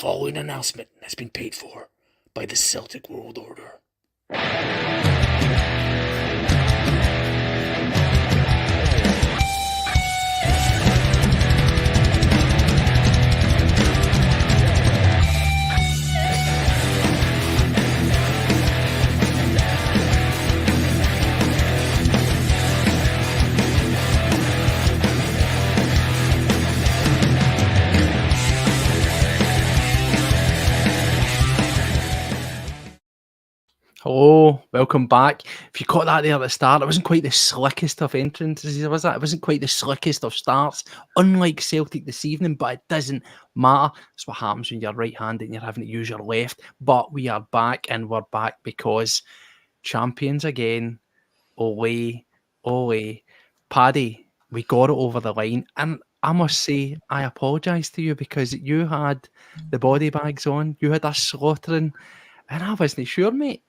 following announcement has been paid for by the Celtic World Order. Hello, welcome back. If you caught that there at the start, it wasn't quite the slickest of entrances, was that? It wasn't quite the slickest of starts, unlike Celtic this evening, but it doesn't matter. That's what happens when you're right-handed and you're having to use your left. But we are back, and we're back because champions again. Ole, ole. Paddy, we got it over the line. And I must say, I apologise to you because you had the body bags on, you had us slaughtering, and I wasn't sure, mate.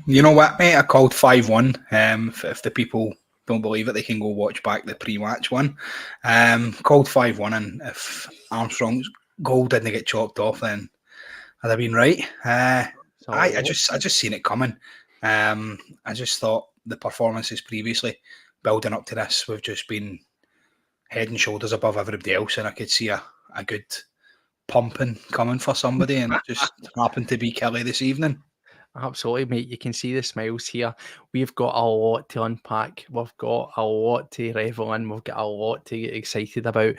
You know what, mate? I called 5-1. If the people don't believe it, they can go watch back the pre-match one. Called 5-1, and if Armstrong's goal didn't get chopped off, then I'd have been right. I just seen it coming. I just thought the performances previously, building up to this, we've just been head and shoulders above everybody else, and I could see a good pumping coming for somebody, and it just happened to be Kelly this evening. Absolutely, mate. You can see the smiles here. We've got a lot to unpack. We've got a lot to revel in. We've got a lot to get excited about.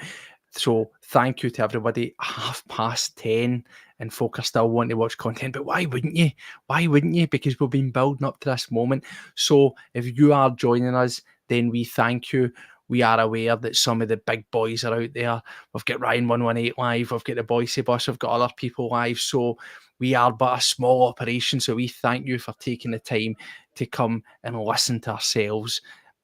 So thank you to everybody. 10:30 and folk are still wanting to watch content. But why wouldn't you? Why wouldn't you? Because we've been building up to this moment. So if you are joining us, then we thank you. We are aware that some of the big boys are out there. We've got Ryan 118 live. We've got the Boise Bus. We've got other people live. So we are but a small operation. So we thank you for taking the time to come and listen to ourselves.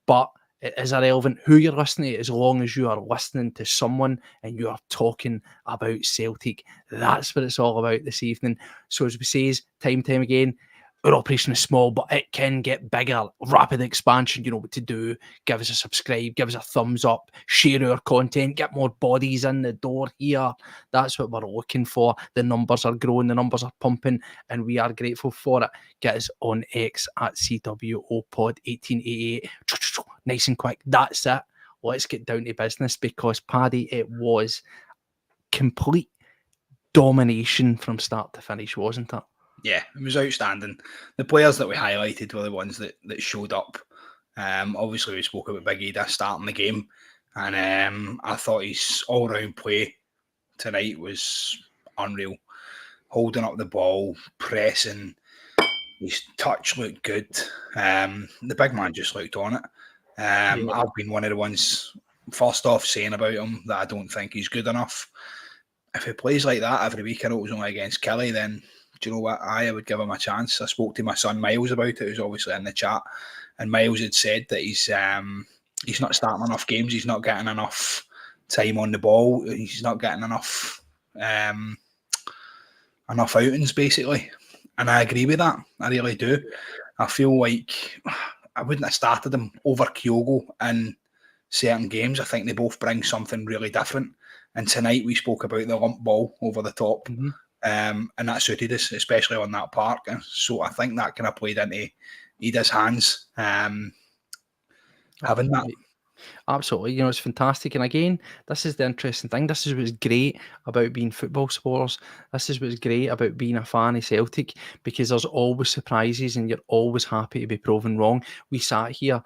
But it is irrelevant who you're listening to, as long as you are listening to someone and you are talking about Celtic. That's what it's all about this evening. So as we say, time again, our operation is small, but it can get bigger. Rapid expansion, you know what to do. Give us a subscribe, give us a thumbs up, share our content, get more bodies in the door here. That's what we're looking for. The numbers are growing, the numbers are pumping, and we are grateful for it. Get us on X at CWOpod1888. Nice and quick. That's it. Let's get down to business because, Paddy, it was complete domination from start to finish, wasn't it? Yeah, it was outstanding. The players that we highlighted were the ones that showed up. Obviously, we spoke about Big Idah starting the game, and I thought his all-round play tonight was unreal. Holding up the ball, pressing, his touch looked good. The big man just looked on it. I've been one of the ones, first off, saying about him that I don't think he's good enough. If he plays like that every week, I know it was only against Kelly, then do you know what? I would give him a chance. I spoke to my son Miles about it, who's obviously in the chat, and Miles had said that he's not starting enough games. He's not getting enough time on the ball. He's not getting enough outings, basically. And I agree with that. I really do. I feel like I wouldn't have started him over Kyogo in certain games. I think they both bring something really different. And tonight we spoke about the lump ball over the top. Mm-hmm. And that suited us, especially on that park. And so I think that kind of played into Idah's hands, having that. Absolutely. You know, it's fantastic. And again, this is the interesting thing. This is what's great about being football supporters. This is what's great about being a fan of Celtic, because there's always surprises and you're always happy to be proven wrong. We sat here,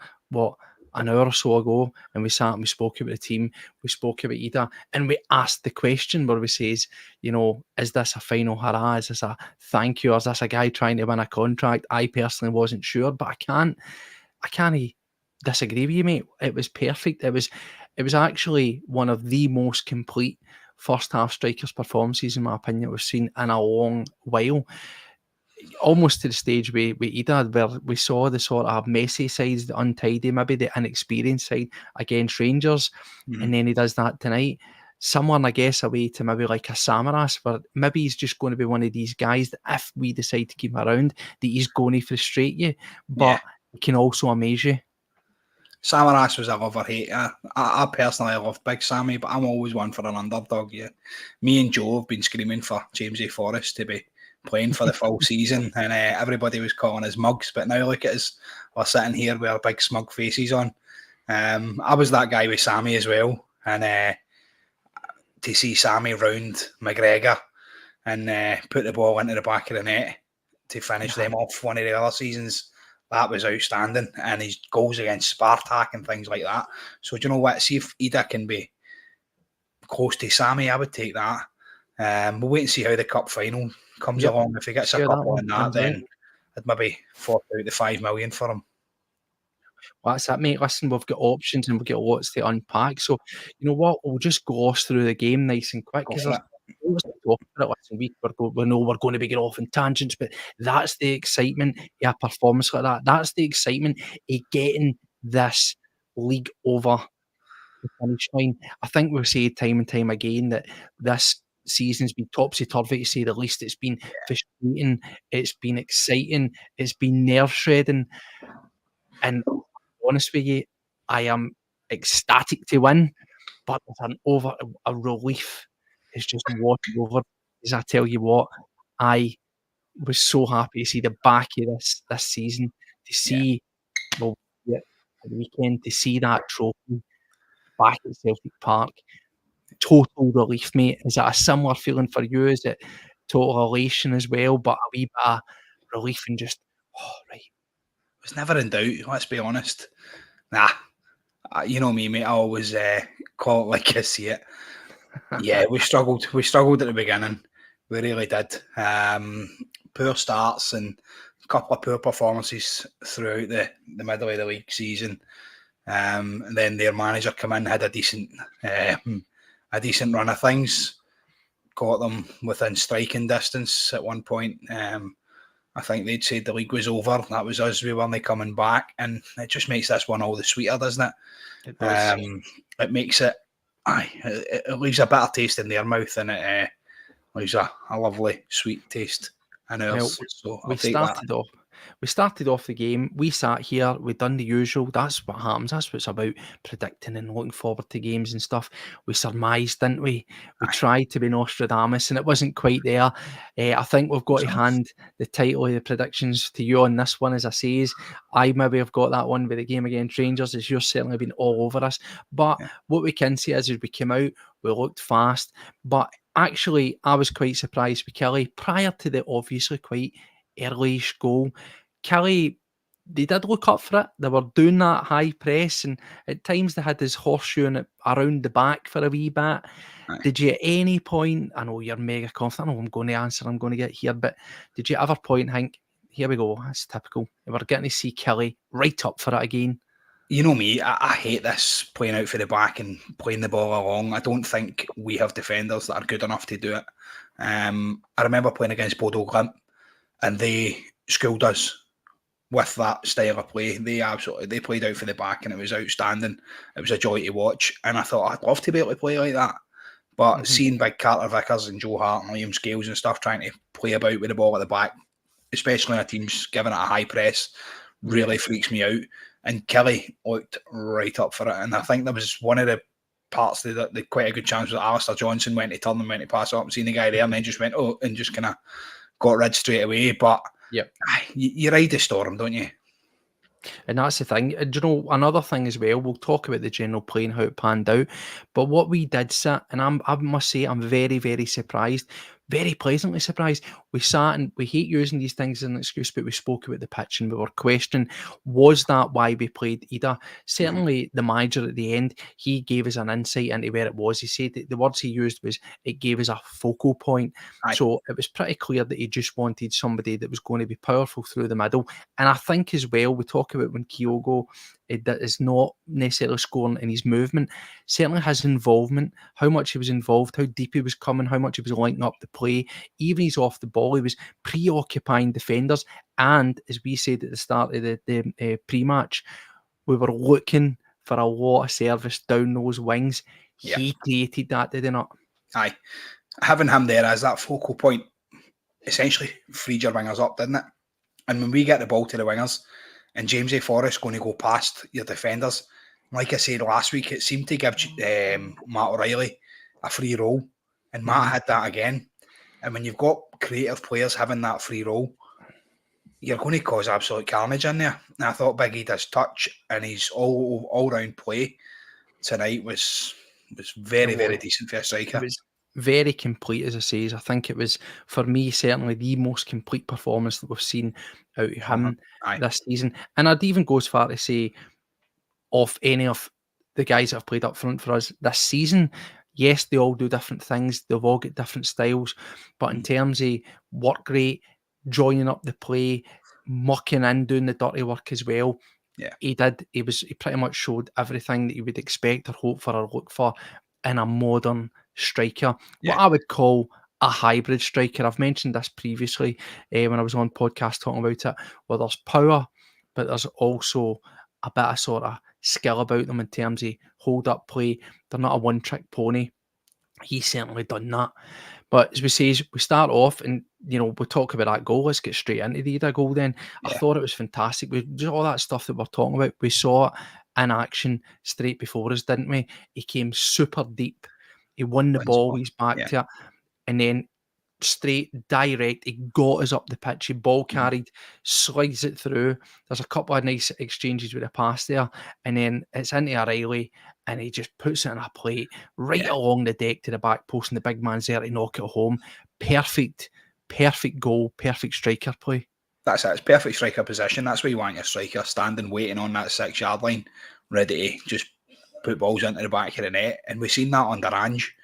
an hour or so ago, and we sat and we spoke about the team, we spoke about Idah, and we asked the question where we says, you know, is this a final hurrah? Is this a thank you? Or is this a guy trying to win a contract? I personally wasn't sure, but I can't disagree with you, mate. It was perfect. It was actually one of the most complete first half strikers performances, in my opinion, we've seen in a long while. Almost to the stage with Idah, where we saw the sort of messy sides, the untidy, maybe the inexperienced side against Rangers, and then he does that tonight. Someone, I guess, away to maybe like a Samaras, where maybe he's just going to be one of these guys that if we decide to keep him around, that he's going to frustrate you, but he can also amaze you. Samaras was a love-or-hate. I personally love Big Sammy, but I'm always one for an underdog. Yeah, me and Joe have been screaming for James A. Forrest to be playing for the full season, and everybody was calling us mugs. But now look at us, we're sitting here with our big smug faces on. I was that guy with Sammy as well, and to see Sammy round McGregor and put the ball into the back of the net to finish them off one of the other seasons, that was outstanding. And his goals against Spartak and things like that. So do you know what? See if Idah can be close to Sammy, I would take that. We'll wait and see how the cup final comes along. If he gets a couple on that, then I'd maybe fork out the 5 million for him. Well, that's it, mate. Listen, we've got options and we've got lots to unpack. So, you know what? We'll just gloss through the game nice and quick because there's loads to talk about. Listen, we know we're going to be getting off in tangents, but that's the excitement of a performance like that. That's the excitement of getting this league over the finish line. I think we've said time and time again that this season's been topsy-turvy, to say the least. It's been frustrating, it's been exciting, it's been nerve-shredding. And honest with you, I am ecstatic to win, but there's a relief is just washing over. As I tell you what, I was so happy to see the back of this season, to see at the weekend, to see that trophy back at Celtic Park. Total relief, mate. Is that a similar feeling for you? Is it total elation as well, but a wee bit of relief and just, right. It was never in doubt, let's be honest. Nah, you know me, mate. I always call it like I see it. Yeah, we struggled. We struggled at the beginning. We really did. Poor starts and a couple of poor performances throughout the middle of the league season. And then their manager come in, had a decent run of things. Got them within striking distance at one point. I think they'd said the league was over. That was us. We weren't coming back, and it just makes this one all the sweeter, doesn't it? It does. It makes it. It leaves a better taste in their mouth, and it leaves a lovely sweet taste in ours. So I'll take that. We started off the game. We sat here. We done the usual. That's what happens. That's what it's about, predicting and looking forward to games and stuff. We surmised, didn't we? We tried to be Nostradamus, and it wasn't quite there. I think we've got to hand the title of the predictions to you on this one, as I say. I maybe have got that one with the game against Rangers, as you're certainly been all over us. But what we can see is, as we came out, we looked fast. But actually, I was quite surprised with Kelly prior to the obviously quite early-ish goal. Kelly, they did look up for it. They were doing that high press, and at times they had his horseshoe around the back for a wee bit. Did you at any point, I know you're mega confident, I know I'm going to answer, I'm going to get here, but did you ever point and think, here we go, that's typical, we're getting to see Kelly right up for it again? You know me, I hate this playing out for the back and playing the ball along. I don't think we have defenders that are good enough to do it. I remember playing against Bodo Glimt, and they schooled us with that style of play. They played out for the back, and it was outstanding. It was a joy to watch, and I thought I'd love to be able to play like that. But seeing big Carter Vickers and Joe Hart and Liam Scales and stuff trying to play about with the ball at the back, especially when a team's giving it a high press, really freaks me out. And Kelly looked right up for it, and I think there was one of the parts that the quite a good chance was Alistair Johnson went to turn and went to pass up and seen the guy there, and then just went and just kind of got rid straight away. But you ride the storm, don't you? And that's the thing. And, you know, another thing as well, we'll talk about the general play and how it panned out. But what we did sit, and I must say, I'm very, very surprised, very pleasantly surprised. We sat, and we hate using these things as an excuse, but we spoke about the pitch and we were questioning, was that why we played Idah? Certainly the manager at the end, he gave us an insight into where it was. He said that the words he used was, it gave us a focal point. So it was pretty clear that he just wanted somebody that was going to be powerful through the middle. And I think as well, we talk about when Kyogo is not necessarily scoring in his movement, certainly his involvement, how much he was involved, how deep he was coming, how much he was linking up the play. Even he's off the ball, he was preoccupying defenders. And as we said at the start of the pre-match, we were looking for a lot of service down those wings. He created that, did he not? Aye. Having him there as that focal point essentially freed your wingers up, didn't it? And when we get the ball to the wingers, and James A. Forrest going to go past your defenders, like I said last week, it seemed to give Matt O'Reilly a free role, and Matt had that again. And when you've got creative players having that free role, you're going to cause absolute carnage in there. And I thought Big Idah's touch and his all round play tonight was very, very decent for a striker. It was very complete, as I say. I think it was, for me, certainly the most complete performance that we've seen out of him this season. And I'd even go as far to say, of any of the guys that have played up front for us this season, yes, they all do different things. They've all got different styles. But in terms of work rate, joining up the play, mucking in, doing the dirty work as well, he did. He pretty much showed everything that you would expect or hope for or look for in a modern striker. What I would call a hybrid striker. I've mentioned this previously when I was on podcast talking about it, where there's power, but there's also a bit of sort of skill about them in terms of hold-up play. They're not a one-trick pony. He's certainly done that. But as we say, we start off and, we talk about that goal. Let's get straight into the Idah goal then. I thought it was fantastic. All that stuff that we're talking about, we saw it in action straight before us, didn't we? He came super deep. He won the ball. He's back to it. And then straight, direct, he got us up the pitch. He ball carried, slides it through. There's a couple of nice exchanges with the pass there. And then it's into O'Reilly and he just puts it in a plate right along the deck to the back post, and the big man's there to knock it home. Perfect goal, perfect striker play. That's it. It's perfect striker position. That's where you want your striker, standing, waiting on that 6-yard line, ready to just put balls into the back of the net. And we've seen that under Ange.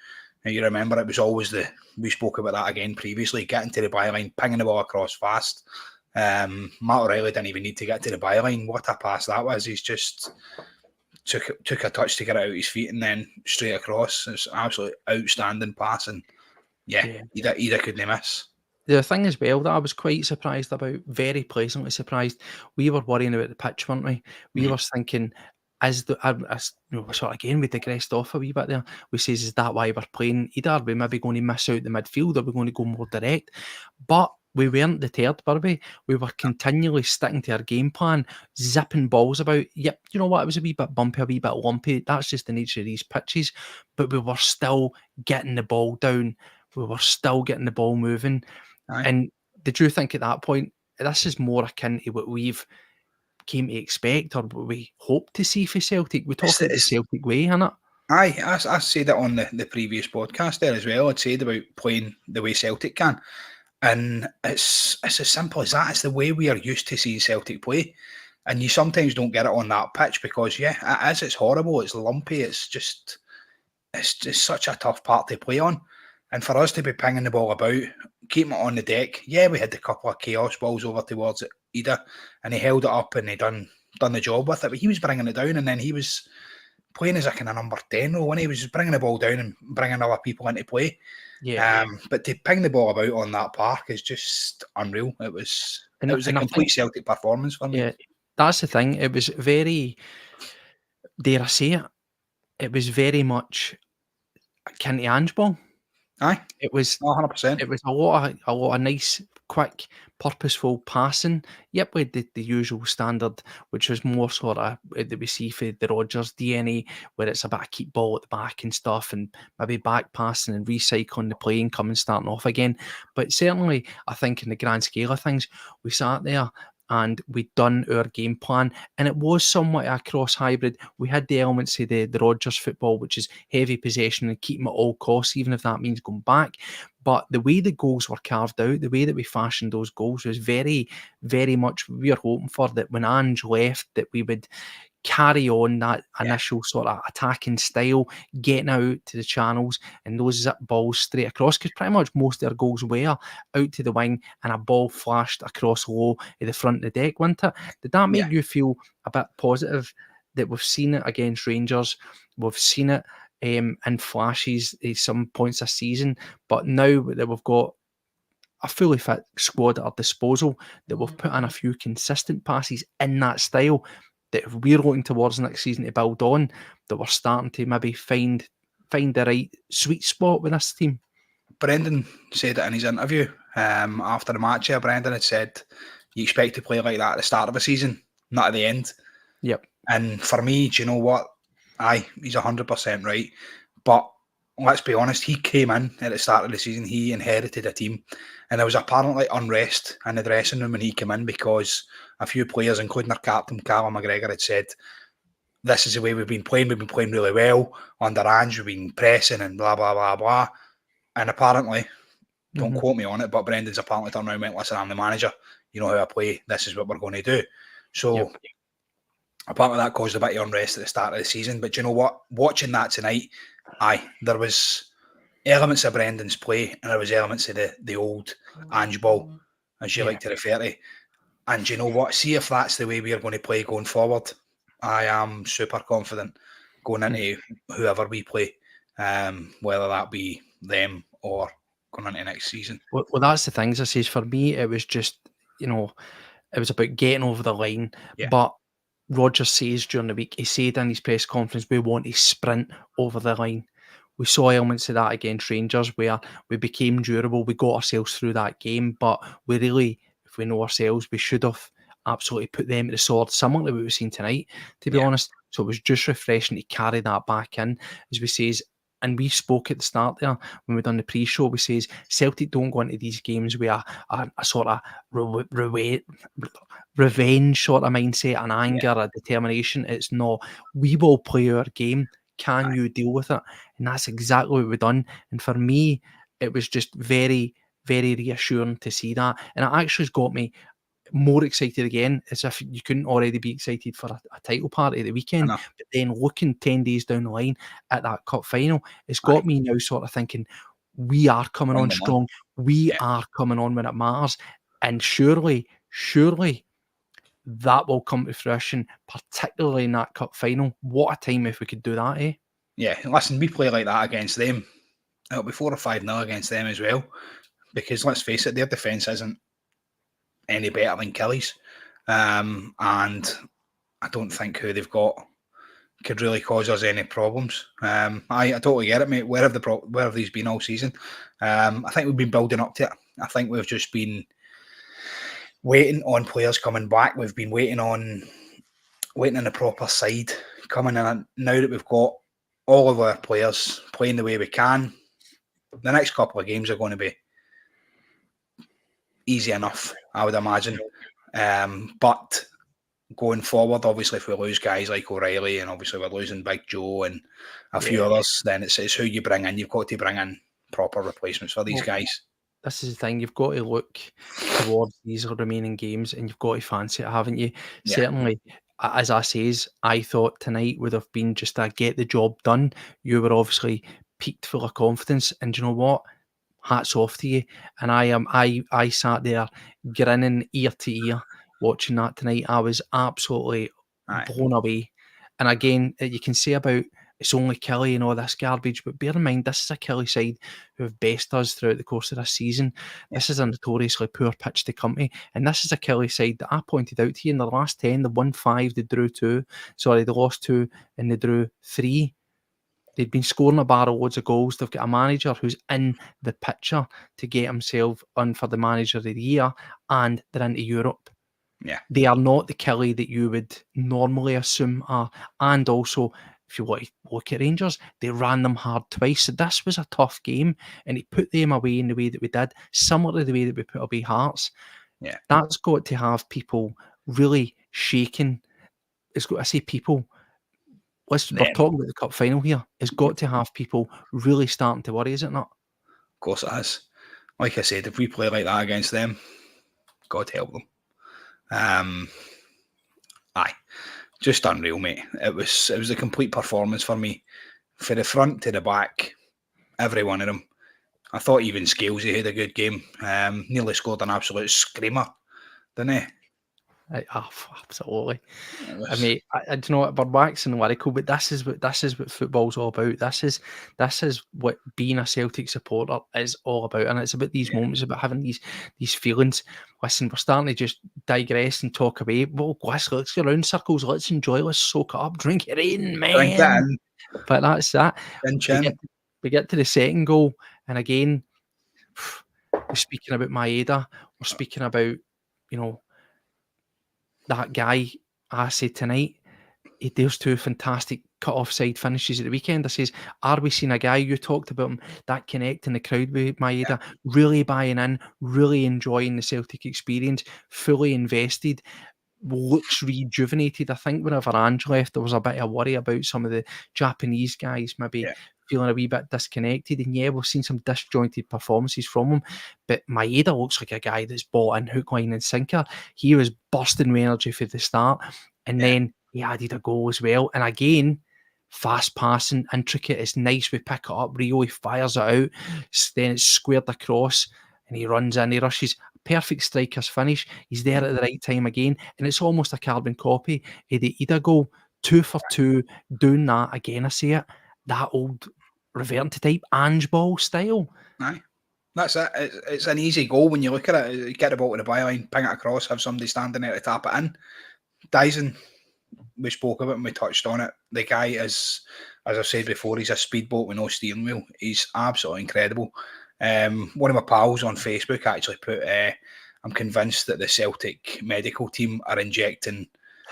Now, you remember it was always we spoke about that again previously, getting to the byline, pinging the ball across fast. Matt O'Reilly didn't even need to get to the byline. What a pass that was. He's just took a touch to get it out his feet and then straight across. It's an absolutely outstanding pass. And Idah couldn't miss. The thing as well that I was quite surprised about, very pleasantly surprised, we were worrying about the pitch, weren't we? We were thinking, again, we digressed off a wee bit there. We says, is that why we're playing Idah? Are we maybe going to miss out the midfield? Are we going to go more direct? But we weren't deterred, were we? We were continually sticking to our game plan, zipping balls about. Yep, you know what? It was a wee bit bumpy, a wee bit lumpy. That's just the nature of these pitches. But we were still getting the ball down. We were still getting the ball moving. And did you think at that point, this is more akin to what we've came to expect or what we hope to see for Celtic? We talk about the Celtic way, innit? I said that on the previous podcast there as well. I'd said about playing the way Celtic can. And it's as simple as that. It's the way we are used to seeing Celtic play. And you sometimes don't get it on that pitch because, it's horrible. It's lumpy. It's just such a tough part to play on. And for us to be pinging the ball about, keeping it on the deck, we had a couple of chaos balls over towards Idah, and he held it up and he done the job with it. But he was bringing it down, and then he was playing as a kind of number 10 role when he was bringing the ball down and bringing other people into play. But to ping the ball about on that park is just unreal. It was a complete Celtic performance for me. Yeah, that's the thing. It was very, dare I say it, it was very much akin to Ange ball. Aye, it was 100%. It was a lot of nice, quick, purposeful passing. Yep, we did the usual standard, which was more sort of that we see for the Rodgers DNA, where it's a bit of keep ball at the back and stuff, and maybe back passing and recycling the play and coming starting off again. But certainly, I think in the grand scale of things, we sat there and we'd done our game plan, and it was somewhat a cross hybrid. We had the elements of the Rodgers football, which is heavy possession and keeping at all costs, even if that means going back. But the way the goals were carved out, the way that we fashioned those goals was very, very much, we were hoping for that when Ange left, that we would carry on that initial sort of attacking style, getting out to the channels and those zip balls straight across, because pretty much most of their goals were out to the wing and a ball flashed across low at the front of the deck, wasn't it? Did that make you feel a bit positive that we've seen it against Rangers, we've seen it in flashes at some points this season, but now that we've got a fully fit squad at our disposal, that we've put in a few consistent passes in that style, that if we're looking towards next season to build on, that we're starting to maybe find the right sweet spot with this team? Brendan said it in his interview after the match here. Brendan had said, you expect to play like that at the start of a season, not at the end. Yep. And for me, do you know what? Aye, he's 100% right. But let's be honest, he came in at the start of the season, he inherited a team, and there was apparently unrest in the dressing room when he came in because a few players, including our captain, Callum McGregor, had said, this is the way we've been playing really well. Under Ange, we've been pressing and blah, blah, blah, blah. And apparently, don't quote me on it, but Brendan's apparently turned around and went, listen, I'm the manager. You know how I play. This is what we're going to do. So apparently that caused a bit of unrest at the start of the season. But you know what? Watching that tonight, there was elements of Brendan's play and there was elements of the old Ange ball, as you like to refer to. And you know what? See if that's the way we are going to play going forward. I am super confident going into whoever we play, whether that be them or going into next season. Well, that's the things I says. For me, it was just, it was about getting over the line. Yeah. But Rodgers says during the week, he said in his press conference, we want to sprint over the line. We saw elements of that against Rangers where we became durable. We got ourselves through that game, but we really, if we know ourselves, we should have absolutely put them to the sword, similar to what we've seen tonight, to be honest. So it was just refreshing to carry that back in, as we says. And we spoke at the start there when we done the pre-show. We says Celtic don't go into these games with a sort of revenge sort of mindset and anger or determination. It's not. We will play our game. Can you deal with it? And that's exactly what we've done. And for me, it was just very, very reassuring to see that. And it actually has got me more excited again, as if you couldn't already be excited for a title party at the weekend. But then looking 10 days down the line at that cup final, it's got me now sort of thinking, we are coming on strong. We are coming on when it matters. And surely that will come to fruition, particularly in that cup final. What a time if we could do that, eh? Yeah, listen, we play like that against them. It'll be 4 or 5-0 against them as well. Because let's face it, their defence isn't any better than Kelly's. And I don't think who they've got could really cause us any problems. I totally get it, mate. Where have these been all season? I think we've been building up to it. I think we've just been waiting on players coming back. We've been waiting on the proper side coming in. Now that we've got all of our players playing the way we can, the next couple of games are going to be easy enough, I would imagine. But going forward, obviously, if we lose guys like O'Reilly and obviously we're losing Big Joe and a few others, then it's who you bring in. You've got to bring in proper replacements for these guys. This is the thing. You've got to look towards these remaining games and you've got to fancy it, haven't you? Yeah. Certainly, as I says, I thought tonight would have been just a get the job done. You were obviously peaked full of confidence, and you know what? Hats off to you. And I sat there grinning ear to ear watching that tonight. I was absolutely blown away. And again, you can say about it's only Kelly and all this garbage, but bear in mind, this is a Kelly side who have bested us throughout the course of this season. This is a notoriously poor pitch to come to, and this is a Kelly side that I pointed out to you in the last 10, they won 5, they drew 2. Sorry, they lost 2 and they drew 3. They'd been scoring a barrel loads of goals. They've got a manager who's in the picture to get himself on for the manager of the year, and they're into Europe. Yeah. They are not the Kelly that you would normally assume are. And also, if you want to look at Rangers, they ran them hard twice. So this was a tough game, and he put them away in the way that we did, similar to the way that we put away Hearts. Yeah. That's got to have people really shaking. It's got to say people. We're talking about the cup final here. It's got to have people really starting to worry, is it not? Of course it has. Like I said, if we play like that against them, God help them. Just unreal, mate. It was a complete performance for me, for the front to the back, every one of them. I thought even Scalesy had a good game. Nearly scored an absolute screamer, didn't he? Absolutely. I mean, I do you know what, we're waxing lyrical, but this is what football's all about. This is what being a Celtic supporter is all about, and it's about these moments, about having these feelings. Listen, we're starting to just digress and talk away. Well, let's go around circles. Let's enjoy. Let's soak it up. Drink it in, man. Drink it in. But that's that. We get to the second goal, and again, we're speaking about Idah. We're speaking about, that guy I said tonight, there's two fantastic cut-off side finishes at the weekend. I says, are we seeing a guy, you talked about him, that connecting the crowd with Maeda, really buying in, really enjoying the Celtic experience, fully invested, looks rejuvenated. I think whenever Ange left, there was a bit of worry about some of the Japanese guys maybe feeling a wee bit disconnected. And we've seen some disjointed performances from him. But Maeda looks like a guy that's bought in hook, line and sinker. He was bursting with energy for the start. And then he added a goal as well. And again, fast passing, intricate. It's nice. We pick it up. Rio, he fires it out. Then it's squared across. And he runs in, he rushes. Perfect striker's finish. He's there at the right time again. And it's almost a carbon copy of the Idah goal. 2 for 2, doing that again. I say it. That old reverting to type Ange ball style. Aye. That's it. It's an easy goal when you look at it. You get the ball to the byline, ping it across, have somebody standing there to tap it in. Dyson, we spoke about and we touched on it. The guy is, as I've said before, he's a speedboat with no steering wheel. He's absolutely incredible. One of my pals on Facebook actually put, I'm convinced that the Celtic medical team are injecting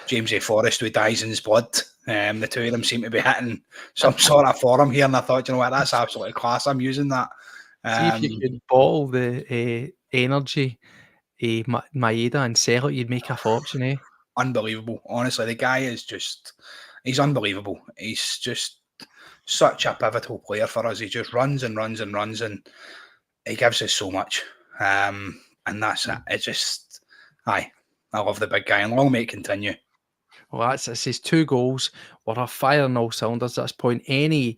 James A. Forrest with Dyson's blood. The two of them seem to be hitting some sort of forum here, and I thought, you know what, that's absolutely class. I'm using that. See if you could bottle the energy Maeda and sell it, you'd make a fortune, eh? Unbelievable. Honestly, the guy is just, he's unbelievable. He's just such a pivotal player for us. He just runs and runs and runs, and he gives us so much. And that's it. It's just, I love the big guy, and long may it continue. Well, it says 2 goals. We're firing all cylinders at this point. Any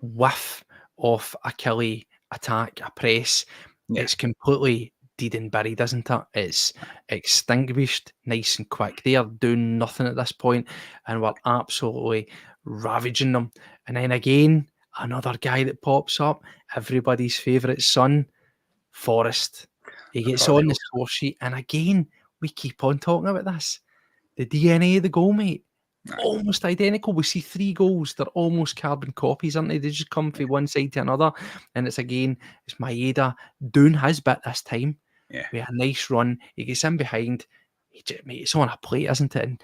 whiff of a Killie attack, a press, it's completely dead and buried, isn't it? It's extinguished nice and quick. They are doing nothing at this point, and we're absolutely ravaging them. And then again, another guy that pops up, everybody's favourite son, Forrest. He gets on the score sheet, and again, we keep on talking about this. The DNA of the goal, mate. Almost identical. We see 3 goals. They're almost carbon copies, aren't they? They just come from one side to another. And it's Maeda doing his bit this time. Yeah. With a nice run. He gets in behind. Mate, it's on a plate, isn't it? And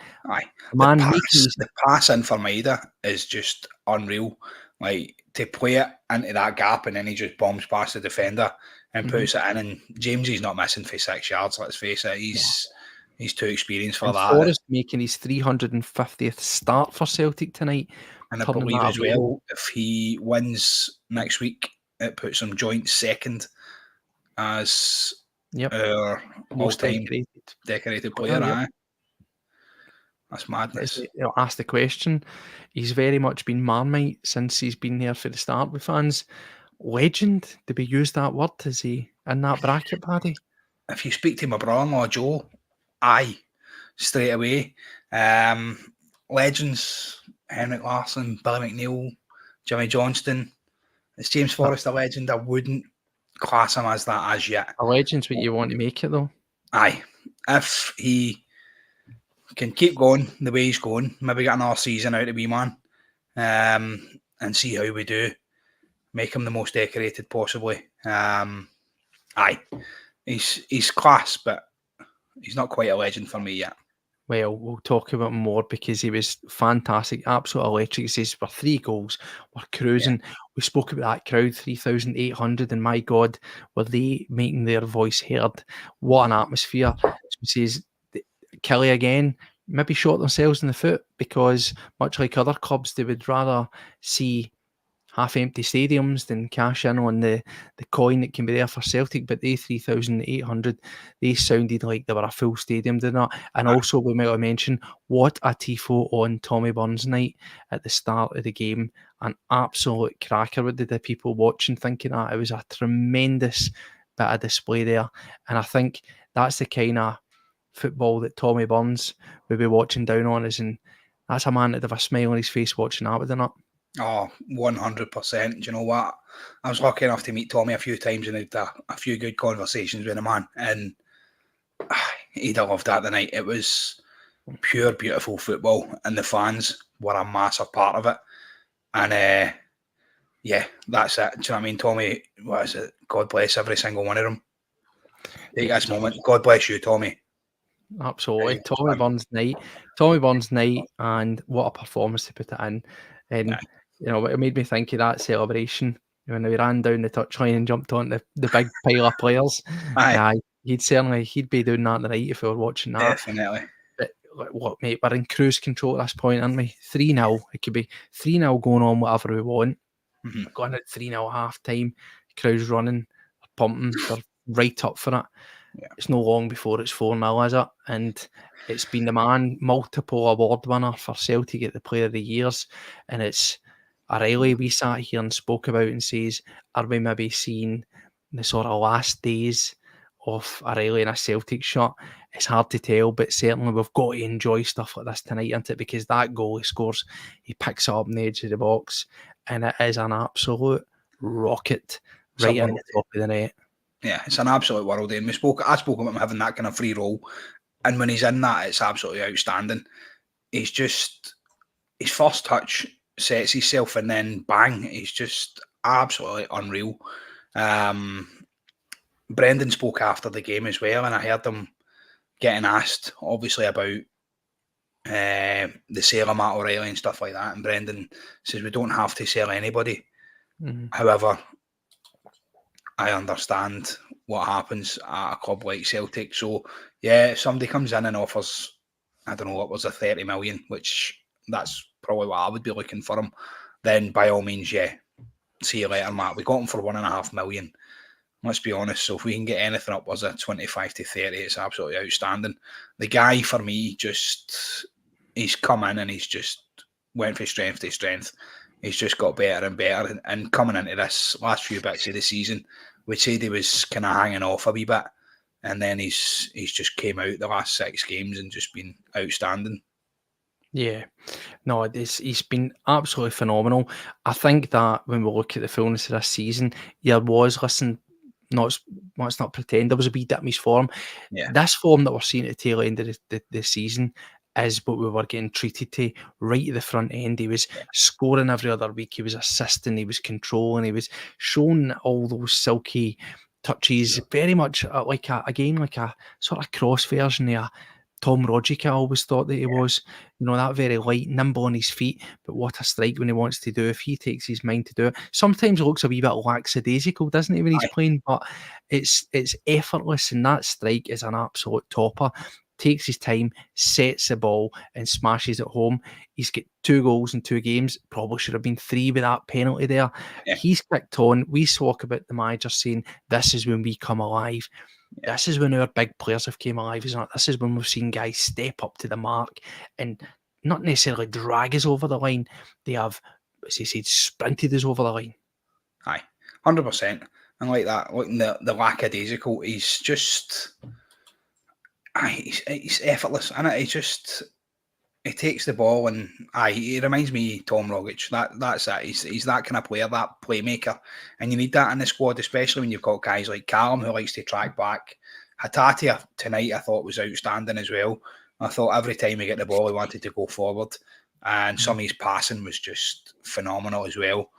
the pass in for Maeda is just unreal. Like, to play it into that gap, and then he just bombs past the defender and puts it in. And Jamesy's not missing for 6 yards, let's face it. He's too experienced for that. Forrest making his 350th start for Celtic tonight. And I believe as well, if he wins next week, it puts him joint second as our all-time decorated player. That's madness. Ask the question. He's very much been Marmite since he's been there for the start with fans. Legend, did we use that word? Is he in that bracket, Paddy? If you speak to my brother-in-law, Joe, aye, straight away. Legends, Henrik Larsson, Billy McNeil, Jimmy Johnston. Is James Forrest a legend? I wouldn't class him as that as yet. A legend's what you want to make it, though. Aye. If he can keep going the way he's going, maybe get another season out of B-Man, and see how we do. Make him the most decorated possibly. Aye. He's class, but he's not quite a legend for me yet. Well, we'll talk about him more because he was fantastic, absolute electric. He says, we're 3 goals, we're cruising. Yeah. We spoke about that crowd, 3,800, and my God, were they making their voice heard? What an atmosphere. He says, Killie again, maybe shot themselves in the foot because, much like other clubs, they would rather see half-empty stadiums than cash in on the coin that can be there for Celtic. But they 3,800, they sounded like they were a full stadium, did not? And also, we might have mentioned, what a tifo on Tommy Burns night at the start of the game. An absolute cracker. What did the people watching thinking that? It was a tremendous bit of display there. And I think that's the kind of football that Tommy Burns will be watching down on us. And that's a man that'd have a smile on his face watching that, would they not? Oh, 100%. Do you know what? I was lucky enough to meet Tommy a few times and had a few good conversations with him, man. And he'd have loved that tonight. It was pure, beautiful football, and the fans were a massive part of it. And yeah, that's it. Do you know what I mean? Tommy, what is it? God bless every single one of them. Take this moment. God bless you, Tommy. Absolutely. Very much fun. Tommy Burns night, and what a performance to put it in. And, it made me think of that celebration when he ran down the touchline and jumped on the big pile of players. Aye, He'd be doing that tonight if we were watching that. definitely. But what, mate, we're in cruise control at this point, aren't we? 3-0. It could be 3-0 going on whatever we want. Mhm. Going at 3-0 half time, crowds running, pumping, they're right up for it. Yeah. It's no long before it's 4-0, is it? And it's been the man, multiple award winner for Celtic at the Player of the Years. And it's O'Reilly we sat here and spoke about and says, are we maybe seeing the sort of last days of O'Reilly in a Celtic shirt? It's hard to tell, but certainly we've got to enjoy stuff like this tonight, isn't it? Because that goal he scores, he picks it up on the edge of the box, and it is an absolute rocket right in the top of the net. Yeah, it's an absolute world. And I spoke about him having that kind of free role, and when he's in that, it's absolutely outstanding. He's just his first touch sets himself, and then bang, he's just absolutely unreal. Brendan spoke after the game as well, and I heard him getting asked, obviously, about the sale of Matt O'Reilly and stuff like that. And Brendan says we don't have to sell anybody. Mm-hmm. However, I understand what happens at a club like Celtic. So, yeah, if somebody comes in and offers, I don't know, what was a 30 million, which that's probably what I would be looking for him, then by all means, yeah, see you later, Matt. We got him for 1.5 million. Let's be honest. So if we can get anything upwards of 25 to 30, it's absolutely outstanding. The guy, for me, he's come in and he's just went from strength to strength. He's just got better and better. And coming into this last few bits of the season, we said he was kind of hanging off a wee bit. And then he's just came out the last 6 games and just been outstanding. Yeah, no, he's been absolutely phenomenal. I think that when we look at the fullness of this season, let's not pretend there was a wee dip in his form. Yeah. This form that we're seeing at the tail end of the season is what we were getting treated to right at the front end. He was scoring every other week. He was assisting. He was controlling. He was showing all those silky touches, very much like a sort of cross version of Tom Rodgick. I always thought that he was, that very light, nimble on his feet, but what a strike when he wants to do. If he takes his mind to do it, sometimes it looks a wee bit lackadaisical, doesn't it, when he's playing? But it's effortless, and that strike is an absolute topper. Takes his time, sets the ball, and smashes it home. He's got 2 goals in 2 games. Probably should have been 3 with that penalty there. Yeah. He's kicked on. We talk about the manager saying, this is when we come alive. Yeah. This is when our big players have came alive, isn't it? This is when we've seen guys step up to the mark and not necessarily drag us over the line. They have, as he said, sprinted us over the line. Aye, 100%. And like that, like the lackadaisical, he's just... He's effortless, and he takes the ball, and he reminds me of Tom Rogic. That's it. He's that kind of player, that playmaker, and you need that in the squad, especially when you've got guys like Callum who likes to track back. Hatate tonight I thought was outstanding as well. I thought every time he get the ball he wanted to go forward, and some of his passing was just phenomenal as well.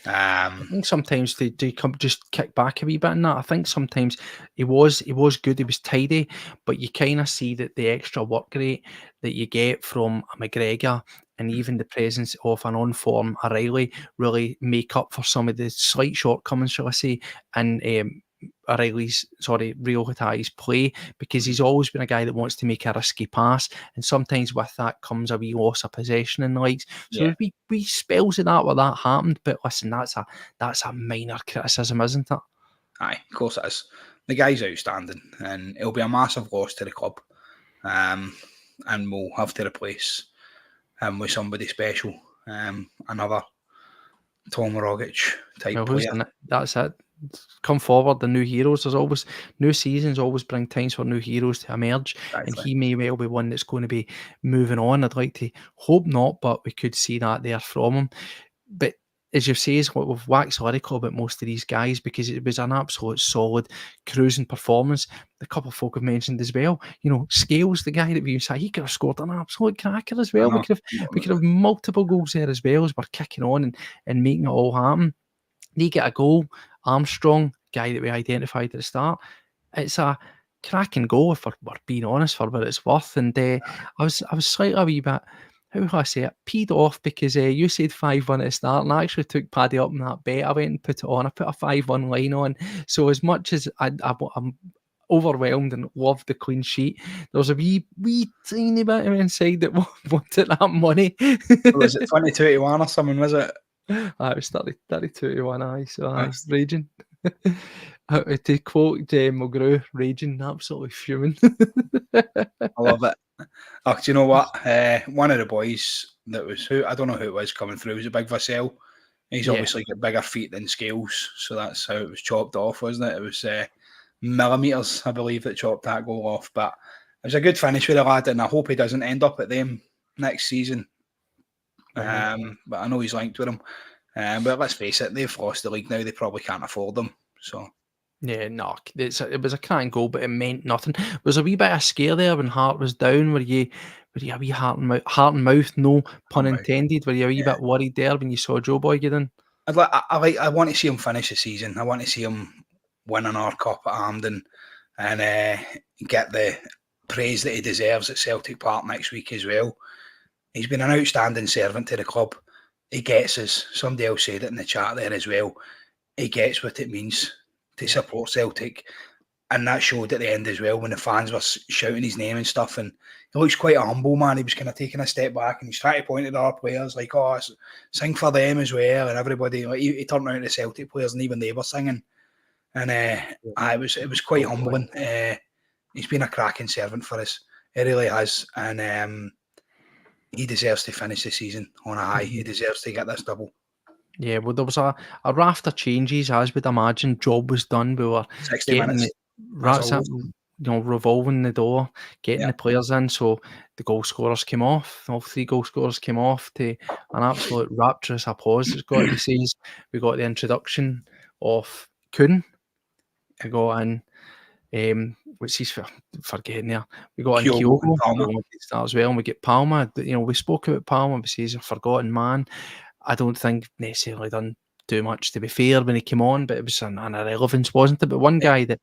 I think sometimes they come just kick back a wee bit in that. I think sometimes he was good, he was tidy, but you kind of see that the extra work rate that you get from a McGregor and even the presence of an on-form O'Reilly really make up for some of the slight shortcomings, shall I say, and Rio Hata's play, because he's always been a guy that wants to make a risky pass, and sometimes with that comes a wee loss of possession and the likes. So there'll be wee spells of that where that happened, but listen, that's a minor criticism, isn't it? Aye, of course it is. The guy's outstanding, and it'll be a massive loss to the club, and we'll have to replace him with somebody special, another Tom Rogic type player. That's it. Come forward, the new heroes. There's always new seasons, always bring times for new heroes to emerge, and he may well be one that's going to be moving on. I'd like to hope not, but we could see that there from him. But as you say, we've waxed lyrical about most of these guys because it was an absolute solid cruising performance. A couple of folk have mentioned as well, Scales, the guy that we said, he could have scored an absolute cracker as well. We could have multiple goals there as well as we're kicking on and making it all happen. They get a goal. Armstrong, guy that we identified at the start, it's a cracking goal, if we're being honest, for what it's worth. And I was slightly a wee bit, how do I say it, peed off because you said 5-1 at the start, and I actually took Paddy up on that bet. I went and put it on. I put a 5-1 line on. So as much as I'm overwhelmed and loved the clean sheet, there was a wee tiny bit of me inside that wanted that money. Was it 20-1 or something, was it? It was 32-1, aye, so I was raging. To quote McGrew, raging, absolutely fuming. I love it. Oh, do you know what? One of the boys that was, who I don't know who it was coming through, was a big Vassell. He's obviously got bigger feet than scales, so that's how it was chopped off, wasn't it? It was millimetres, I believe, that chopped that goal off. But it was a good finish with the lad, and I hope he doesn't end up at them next season. But I know he's linked with him. But let's face it, they've lost the league now. They probably can't afford them. So yeah, no, it was a cracking goal, but it meant nothing. There was a wee bit of scare there when Hart was down. Were you a wee heart and mouth, no pun intended? Were you a wee bit worried there when you saw Joe Boy get in? I want to see him finish the season. I want to see him win an R Cup at Hampden and get the praise that he deserves at Celtic Park next week as well. He's been an outstanding servant to the club. He gets us. Somebody else said it in the chat there as well. He gets what it means to support Celtic. And that showed at the end as well when the fans were shouting his name and stuff. And he looks quite humble, man. He was kind of taking a step back and he's trying to point at our players like, oh, sing for them as well. And everybody, like, he turned around to the Celtic players and even they were singing. And it was quite humbling. He's been a cracking servant for us. He really has. And he deserves to finish the season on a high. He deserves to get this double. Yeah, well, there was a raft of changes, as we'd imagine. Job was done. We were 60 minutes. Revolving the door, getting the players in. So the goal scorers came off. All 3 goal scorers came off to an absolute rapturous applause. It's got to be said. We got the introduction of Kuhn. We got in, what's he's forgetting there. We got in Kyogo as well, and we get Palma. You know, we spoke about Palma, but he's a forgotten man. I don't think necessarily done too much, to be fair, when he came on, but it was an irrelevance, wasn't it? But one guy that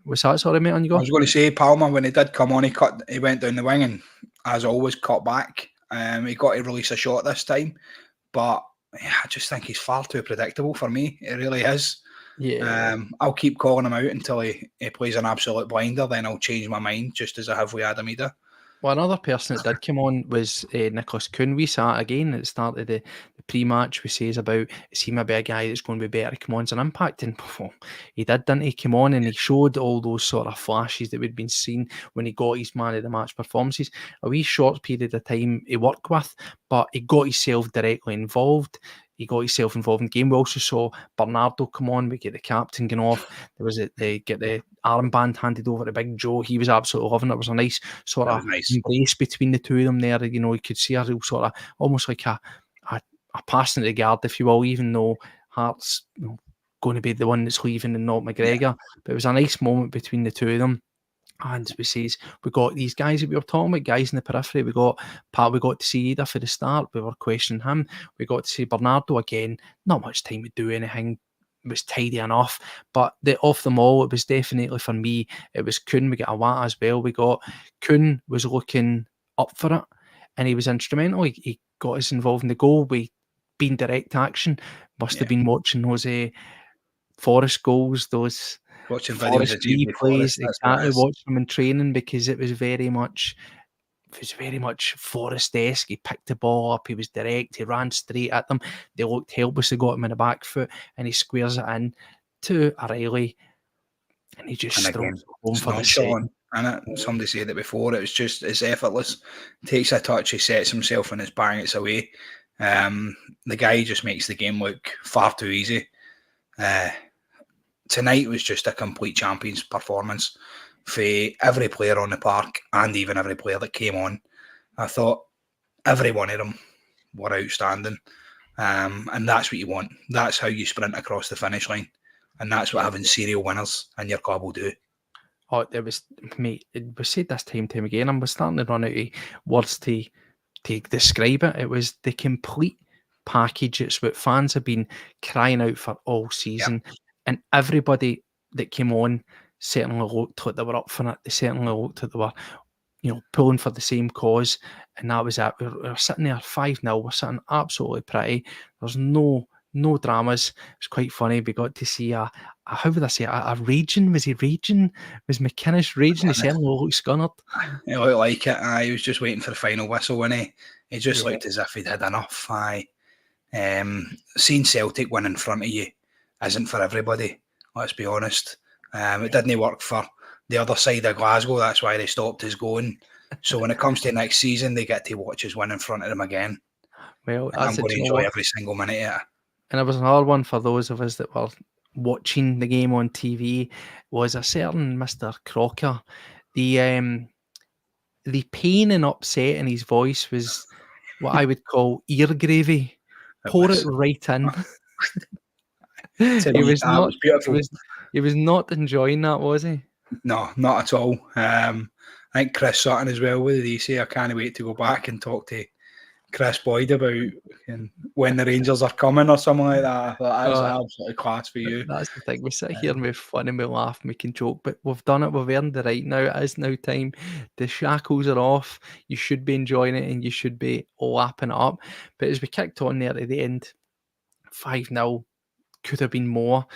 was that, sorry, mate, on you go. I was going to say, Palmer, when he did come on, he went down the wing and, as always, cut back. He got to release a shot this time, but I just think he's far too predictable for me. It really is. Yeah. I'll keep calling him out until he plays an absolute blinder, then I'll change my mind, just as I have with Adam Idah. Well, another person that did come on was Nicholas Kuhn. We sat again at the start of the pre-match. We says about, is he maybe a guy that's going to be better to come on as an impact? And he did, didn't he? Come on and he showed all those sort of flashes that we'd been seeing when he got his man of the match performances. A wee short period of time he worked with, but he got himself directly involved. He got himself involved in the game. We also saw Bernardo come on. We get the captain going off. There was they get the armband handed over to Big Joe. He was absolutely loving it. It was a nice sort of embrace between the two of them there. You know, you could see a real sort of almost like a passing the guard, if you will, even though Hart's going to be the one that's leaving and not McGregor. Yeah. But it was a nice moment between the two of them. And we says we got these guys that we were talking about, guys in the periphery. We got to see Idah for the start. We were questioning him. We got to see Bernardo again. Not much time to do anything. It was tidy enough. But off them all, it was definitely for me. It was Kuhn. We got Awata as well. We got Kuhn was looking up for it, and he was instrumental. He got us involved in the goal. We been direct action. Must have been watching those Forest goals. Those. Watching videos of replays, exactly. Watching them in training because it was very much Forest-esque. He picked the ball up, he was direct, he ran straight at them. They looked helpless, they got him in the back foot, and he squares it in to O'Reilly, and he just strokes home for the second. And somebody said it before, it's effortless. Takes a touch, he sets himself and it's bang, it's away. The guy just makes the game look far too easy. Tonight was just a complete champion's performance for every player on the park and even every player that came on. I thought every one of them were outstanding. And that's what you want. That's how you sprint across the finish line. And that's what having serial winners in your club will do. Oh, it was, mate, it was said this time again. I'm starting to run out of words to describe it. It was the complete package. It's what fans have been crying out for all season. Yep. And everybody that came on certainly looked like they were up for it. They certainly looked like they were, pulling for the same cause, and that was it. We were sitting there 5-0. We're sitting absolutely pretty. There's no dramas. It was quite funny. We got to see how would I say, a raging. Was he raging? Was McInnes raging? He certainly looked scunnered. It looked like it. He was just waiting for the final whistle, wasn't he? He just Yeah. looked as if he'd had enough. Seeing Celtic win in front of you isn't for everybody. Let's be honest. It didn't work for the other side of Glasgow. That's why they stopped us going. So when it comes to next season, they get to watch us win in front of them again. Well, And I'm that's it. going to You know enjoy what? every single minute of it. And there was another one for those of us that were watching the game on TV. Was a certain Mr. Crocker. The pain and upset in his voice was what I would call ear gravy. Pour it right in. To me, that was beautiful. He was not enjoying that, was he? No, not at all. I think Chris Sutton as well. What did he say? I can't wait to go back and talk to Chris Boyd about when the Rangers are coming or something like that. I thought that was absolutely class for you. That's the thing. We sit here and we fun and we laugh and we can joke, but we've done it. We've earned the right now. It is now time. The shackles are off. You should be enjoying it and you should be lapping it up. But as we kicked on there at the end, 5-0, could have been more.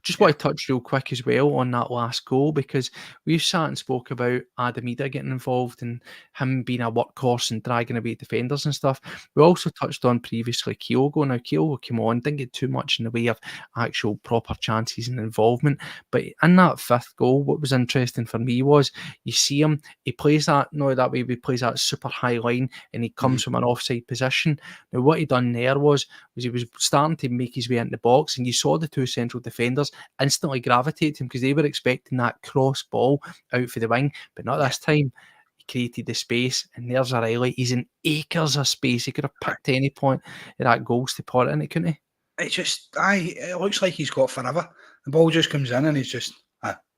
Just want to touch real quick as well on that last goal, because we've sat and spoke about Idah getting involved and him being a workhorse and dragging away defenders and stuff. We also touched on previously Kyogo. Now, Kyogo came on, didn't get too much in the way of actual proper chances and involvement. But in that fifth goal, what was interesting for me was you see him, he plays that, that way, he plays that super high line and he comes from an offside position. Now, what he done there was he was starting to make his way into the box, and you saw the two central defenders instantly gravitate to him because they were expecting that cross ball out for the wing, but not this time. He created the space, and there's a Riley. He's in acres of space. He could have picked any point at that goals to put it in it, couldn't he? It looks like he's got forever. The ball just comes in and he's just,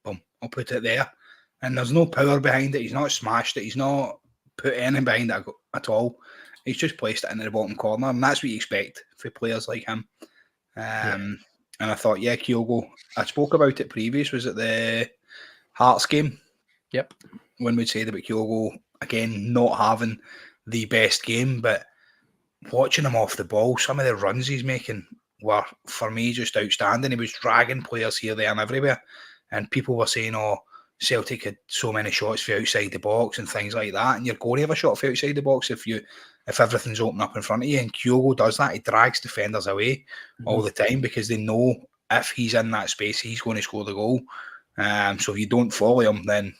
boom, I'll put it there. And there's no power behind it. He's not smashed it. He's not put anything behind it at all. He's just placed it into the bottom corner, and that's what you expect for players like him. And I thought, Kyogo, I spoke about it previous, was it the Hearts game? Yep. When we said about Kyogo, again, not having the best game, but watching him off the ball, some of the runs he's making were, for me, just outstanding. He was dragging players here, there and everywhere. And people were saying, Celtic had so many shots for outside the box and things like that. And you're going to have a shot for outside the box if everything's open up in front of you. And Kyogo does that. He drags defenders away all the time because they know if he's in that space, he's going to score the goal. So if you don't follow him, then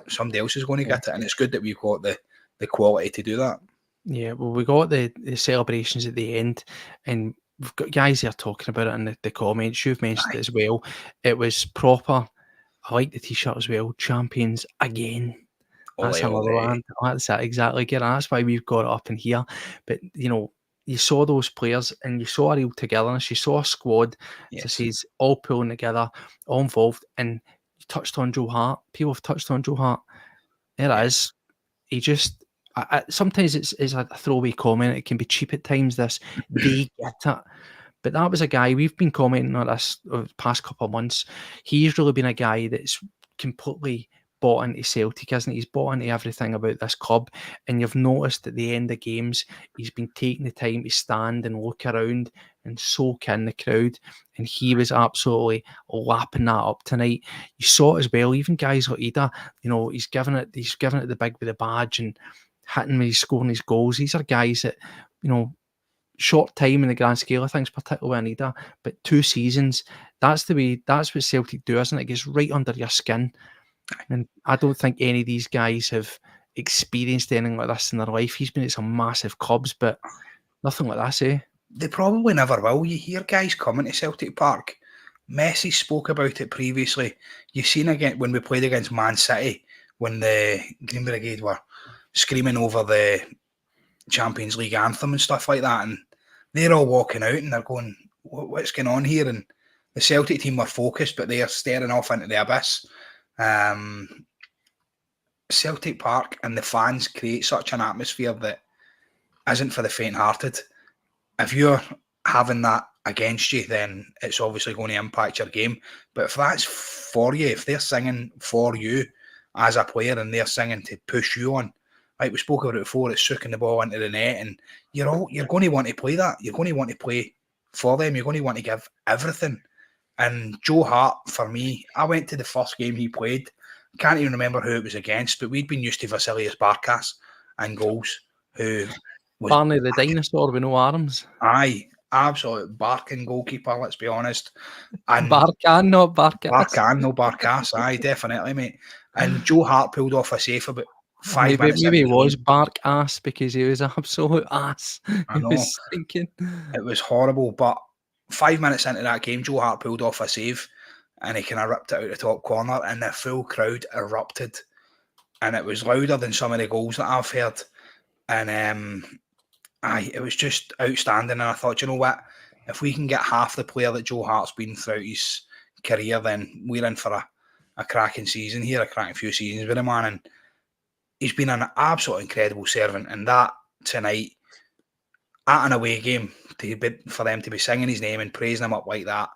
somebody else is going to get it. And it's good that we've got the quality to do that. Yeah, well, we got the celebrations at the end, and we've got guys here talking about it in the comments. You've mentioned it as well. It was proper. I like the t-shirt as well. Champions again. That's another one. That's it, exactly. Again, that's why we've got it up in here. But, you saw those players and you saw a real togetherness. You saw a squad, as I says, all pulling together, all involved. And you touched on Joe Hart. People have touched on Joe Hart. There it is. He just... sometimes it's a throwaway comment. It can be cheap at times, this. They get it. But that was a guy, we've been commenting on this over the past couple of months. He's really been a guy that's completely bought into Celtic, isn't he? He's bought into everything about this club. And you've noticed at the end of games, he's been taking the time to stand and look around and soak in the crowd. And he was absolutely lapping that up tonight. You saw it as well, even guys like Idah, he's giving it the big with the badge and hitting when he's scoring his goals. These are guys that, short time in the grand scale of things, particularly in Idah, but 2 seasons, that's what Celtic do, isn't it? It gets right under your skin. And I don't think any of these guys have experienced anything like this in their life. He's been at some massive clubs, but nothing like this, eh? They probably never will. You hear guys coming to Celtic Park. Messi spoke about it previously. You've seen again when we played against Man City, when the Green Brigade were screaming over the Champions League anthem and stuff like that, and they're all walking out and they're going, what's going on here? And the Celtic team were focused, but they are staring off into the abyss. Celtic Park and the fans create such an atmosphere that isn't for the faint-hearted. If you're having that against you, then it's obviously going to impact your game. But if that's for you, if they're singing for you as a player and they're singing to push you on, like we spoke about it before, it's sucking the ball into the net, and you're going to want to play that. You're going to want to play for them. You're going to want to give everything. And Joe Hart, for me, I went to the first game he played. Can't even remember who it was against, but we'd been used to Vasilius Barkas and goals, who was Barney the dinosaur with no arms. absolute barking goalkeeper, let's be honest. And Barkan, not Barkas. Barkan, no Barkas, definitely, mate. And Joe Hart pulled off a save about 5 minutes. Maybe he was bark ass because he was an absolute ass. I know. He was stinking. It was horrible, but 5 minutes into that game, Joe Hart pulled off a save and he kind of ripped it out the top corner and the full crowd erupted. And it was louder than some of the goals that I've heard. And it was just outstanding. And I thought, you know what? If we can get half the player that Joe Hart's been throughout his career, then we're in for a cracking season here, a cracking few seasons with him, man. And he's been an absolute incredible servant. And that tonight, at an away game, for them to be singing his name and praising him up like that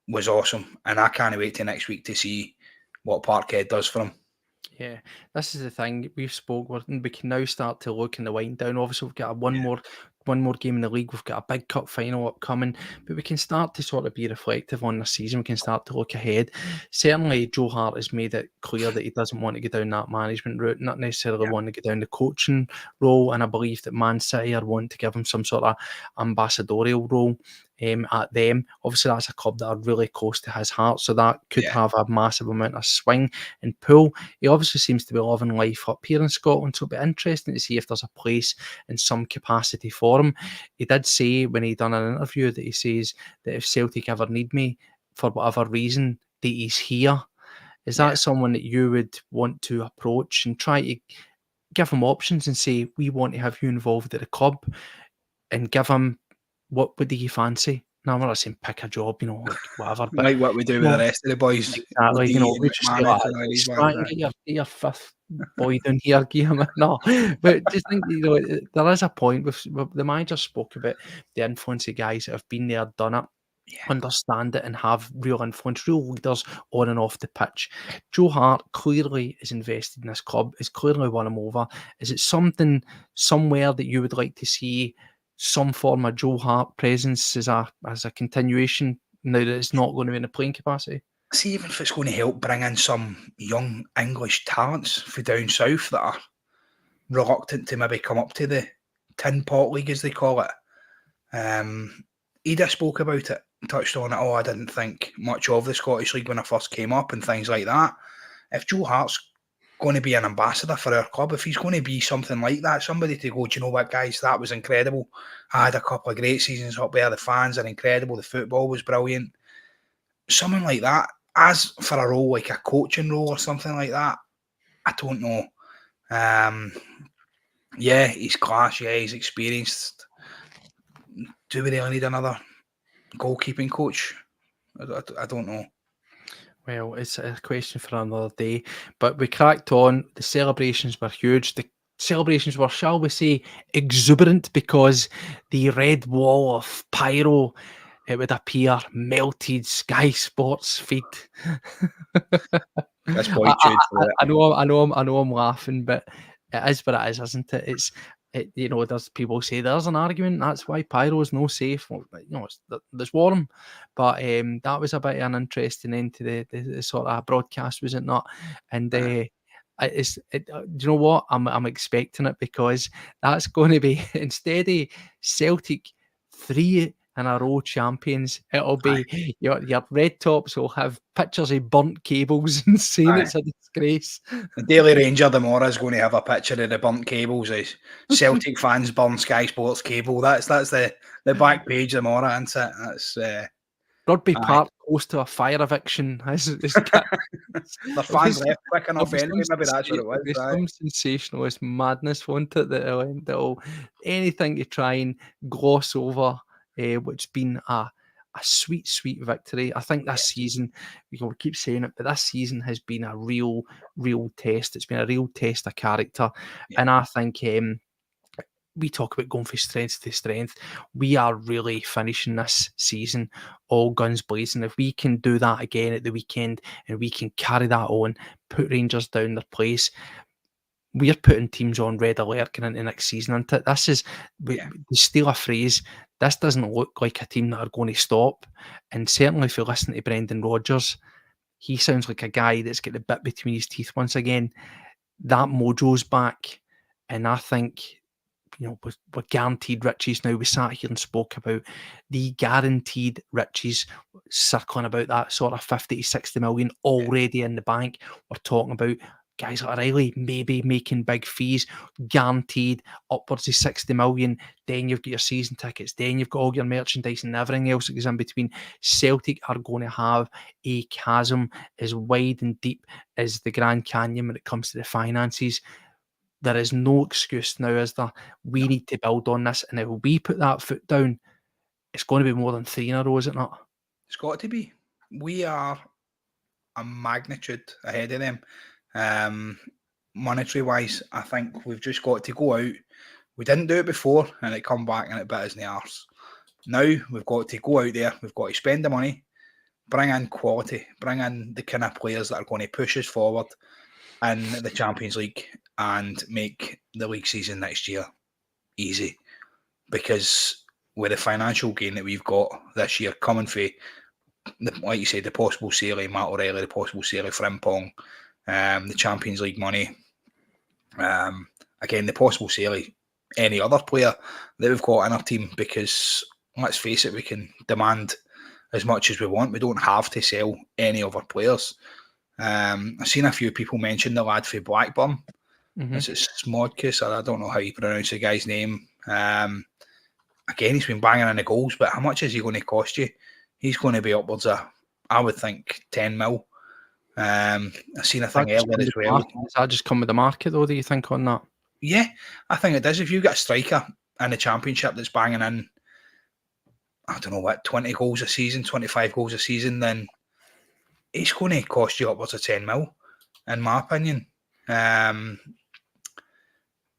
was awesome. And I can't wait till next week to see what Parkhead does for him. Yeah, this is the thing. We've spoke. We can now start to look in the wind down. Obviously, we've got one more game in the league. We've got a big cup final upcoming, but we can start to sort of be reflective on the season. We can start to look ahead. Certainly, Joe Hart has made it clear that he doesn't want to go down that management route, not necessarily want to go down the coaching role. And I believe that Man City are wanting to give him some sort of ambassadorial role. At them. Obviously, that's a club that are really close to his heart, so that could have a massive amount of swing and pull. He obviously seems to be loving life up here in Scotland, so it'll be interesting to see if there's a place in some capacity for him. He did say when he done an interview that he says that if Celtic ever need me for whatever reason, that he's here. Is that someone that you would want to approach and try to give him options and say, we want to have you involved at the club, and give him what would you fancy? No, I'm not saying pick a job, like whatever. But like what we do with the rest of the boys. Exactly. We just say like, get your fifth boy down here, give him no. But just think, there is a point with the manager spoke about the influence of guys that have been there, done it, understand it, and have real influence, real leaders on and off the pitch. Joe Hart clearly is invested in this club, is clearly won him over. Is it something somewhere that you would like to see some form of Joe Hart presence as a continuation now that it's not going to be in a playing capacity? See, even if it's going to help bring in some young English talents from down south that are reluctant to maybe come up to the Tin Pot League, as they call it. Idah spoke about it, touched on it. Oh, I didn't think much of the Scottish League when I first came up and things like that. If Joe Hart's going to be an ambassador for our club, if he's going to be something like that, somebody to go, do you know what, guys, that was incredible. I had a couple of great seasons up there. The fans are incredible. The football was brilliant. Something like that. As for a role like a coaching role or something like that, I don't know. He's class. He's experienced. Do we really need another goalkeeping coach? I don't know. Well, it's a question for another day. But we cracked on. The celebrations were huge. The celebrations were, shall we say, exuberant, because the red wall of pyro, it would appear, melted Sky Sports feed. That's quite true. I know I'm laughing, but it is what it is, isn't it? There's people say there's an argument that's why pyro is no safe. Well, it's warm, but that was a bit of an interesting end to the sort of broadcast, was it not? And do you know what? I'm expecting it, because that's going to be, instead of Celtic 3 in a row champions, it'll be your Red Tops will have pictures of burnt cables and saying it's a disgrace. The Daily Ranger tomorrow is going to have a picture of the burnt cables as Celtic fans burn Sky Sports cable. That's the back page tomorrow, isn't it? That's Rugby Park close to a fire eviction. The fans left quick enough anyway. Maybe that's what it was. Some sensationalist madness, won't it? That'll anything to try and gloss over what's been a sweet victory. I think this season, we keep saying it, but this season has been a real test. It's been a real test of character, and I think we talk about going from strength to strength. We are really finishing this season all guns blazing. If we can do that again at the weekend and we can carry that on, put Rangers down their place, we're putting teams on red alert going into next season. And this is, Yeah. to steal a phrase, this doesn't look like a team that are going to stop. And certainly if you listen to Brendan Rodgers, he sounds like a guy that's got the bit between his teeth once again. That mojo's back. And I think, we're guaranteed riches now. We sat here and spoke about the guaranteed riches, circling about that sort of 50 to 60 million already in the bank. We're talking about guys like Riley maybe making big fees, guaranteed upwards of 60 million. Then you've got your season tickets. Then you've got all your merchandise and everything else that goes in between. Celtic are going to have a chasm as wide and deep as the Grand Canyon when it comes to the finances. There is no excuse now, is there? We need to build on this, and if we put that foot down, it's going to be more than 3 in a row, is it not? It's got to be. We are a magnitude ahead of them. Monetary wise, I think we've just got to go out. We didn't do it before, and it come back and it bit us in the arse. Now we've got to go out there. We've got to spend the money, bring in quality, bring in the kind of players that are going to push us forward in the Champions League and make the league season next year easy. Because with the financial gain that we've got this year coming for, like you said, the possible sale of Matt O'Reilly, the possible sale of Frimpong, the Champions League money, again, the possible sale of any other player that we've got in our team, because let's face it, we can demand as much as we want. We don't have to sell any of our players. I've seen a few people mention the lad for Blackburn. Is it Smodkus? I don't know how you pronounce the guy's name. Again, he's been banging in the goals, but how much is he going to cost you? He's going to be upwards of, I would think, 10 mil. I've seen a thing earlier as well. Does that just come with the market, though, do you think, on that? Yeah, I think it does. If you get a striker in the Championship that's banging in, I don't know what, 20 goals a season, 25 goals a season, then it's going to cost you upwards of 10 mil, in my opinion.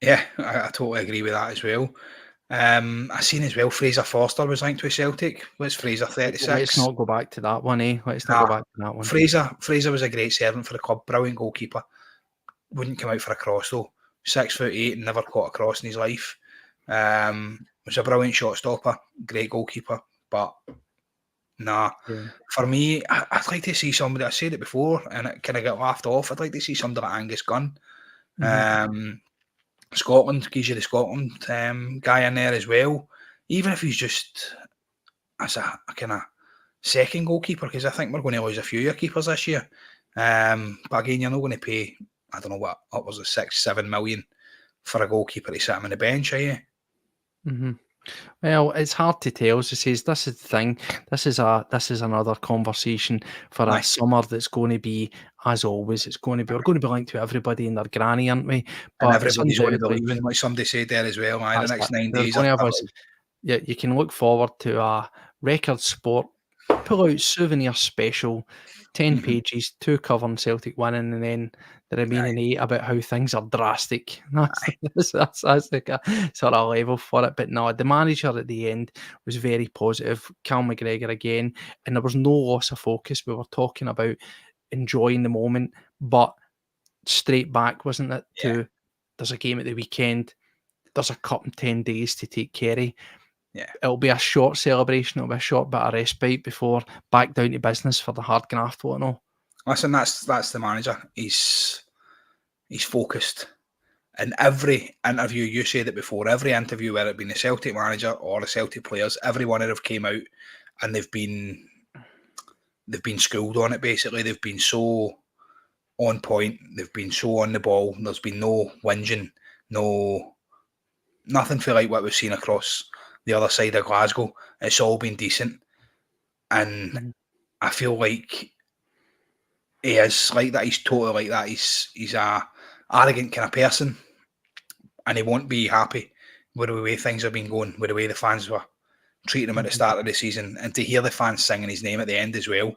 Yeah, I totally agree with that as well. I seen as well Fraser Forster was linked with Celtic. What's Fraser, 36? Let's not go back to that one, eh? Let's not go back to that one. Fraser was a great servant for the club, brilliant goalkeeper. Wouldn't come out for a cross though. 6'8" and never caught a cross in his life. Was a brilliant shot stopper, great goalkeeper, but for me, I'd like to see somebody. I said it before, and it kind of got laughed off. I'd like to see somebody like Angus Gunn. Scotland gives you the Scotland guy in there as well, even if he's just as a kind of second goalkeeper, because I think we're going to lose a few of your keepers this year. But again, you're not going to pay, I don't know what, upwards of 6-7 million for a goalkeeper to sit him on the bench, are you? Well, it's hard to tell. As I says, this is the thing. This is another conversation for a summer that's going to be, as always, we're going to be linked to everybody and their granny, aren't we? But and everybody's going to be leaving, like somebody said there as well. The next 9 days. Yeah, you can look forward to a Record Sport pull-out souvenir special, 10 pages, 2 covering Celtic winning, and then the remaining 8 about how things are drastic. That's like a sort of level for it. But no, the manager at the end was very positive. Cal McGregor again, and there was no loss of focus. We were talking about enjoying the moment, but straight back, wasn't it? To there's a game at the weekend, there's a cup in 10 days to take care of. Yeah, it'll be a short celebration. It'll be a short bit of respite before back down to business for the hard graft. What I know. Listen, that's the manager. He's focused. In every interview, you said it before, every interview, whether it been the Celtic manager or the Celtic players, every one of them came out and they've been schooled on it. Basically, they've been so on point. They've been so on the ball. There's been no whinging, nothing feel like what we've seen across the other side of Glasgow. It's all been decent, and I feel like he is like that. He's totally like that. He's a arrogant kind of person, and he won't be happy with the way things have been going, with the way the fans were treating him at the start of the season, and to hear the fans singing his name at the end as well,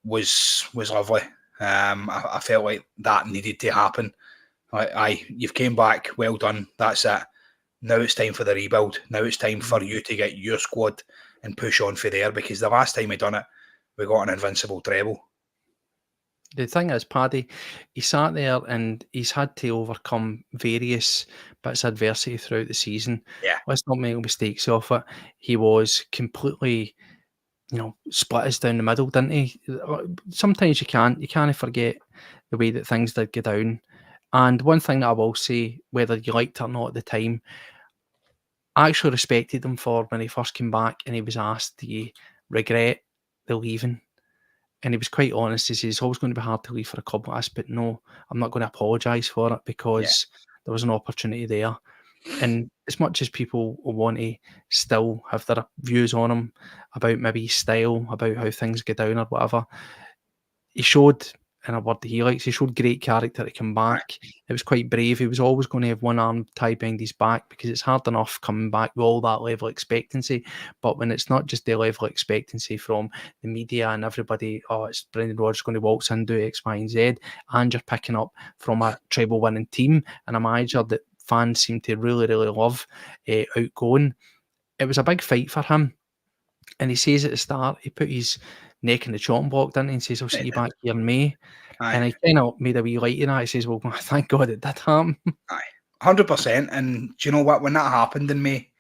was lovely. I felt like that needed to happen. You've came back, well done. That's it. now it's time for the rebuild. Now it's time for you to get your squad and push on for there, because the last time we done it, we got an invincible treble. The thing is, Paddy, he sat there and he's had to overcome various bits of adversity throughout the season. Yeah. Let's not make mistakes of it. He was completely, split us down the middle, didn't he? Sometimes you can't forget the way that things did go down. And one thing that I will say, whether you liked it or not at the time, I actually respected him for when he first came back and he was asked, do you regret the leaving? And he was quite honest. He says, it's always going to be hard to leave for a club like this, but no, I'm not going to apologise for it because there was an opportunity there. And as much as people want to still have their views on him about maybe his style, about how things go down or whatever, he showed, in a word that he likes, he showed great character to come back. It was quite brave. He was always going to have one arm tied behind his back because it's hard enough coming back with all that level of expectancy. But when it's not just the level of expectancy from the media and everybody, oh, it's Brendan Rodgers going to waltz in, do X, Y, and Z, and you're picking up from a treble winning team and a manager that fans seem to really, really love, outgoing. It was a big fight for him. And he says at the start, he put his neck in the chopping block, didn't he? And says, I'll see you back here in May. Aye. And I kind of made a wee light in that. He says, well, thank God it did happen. Aye, 100%. And do you know what? When that happened in May,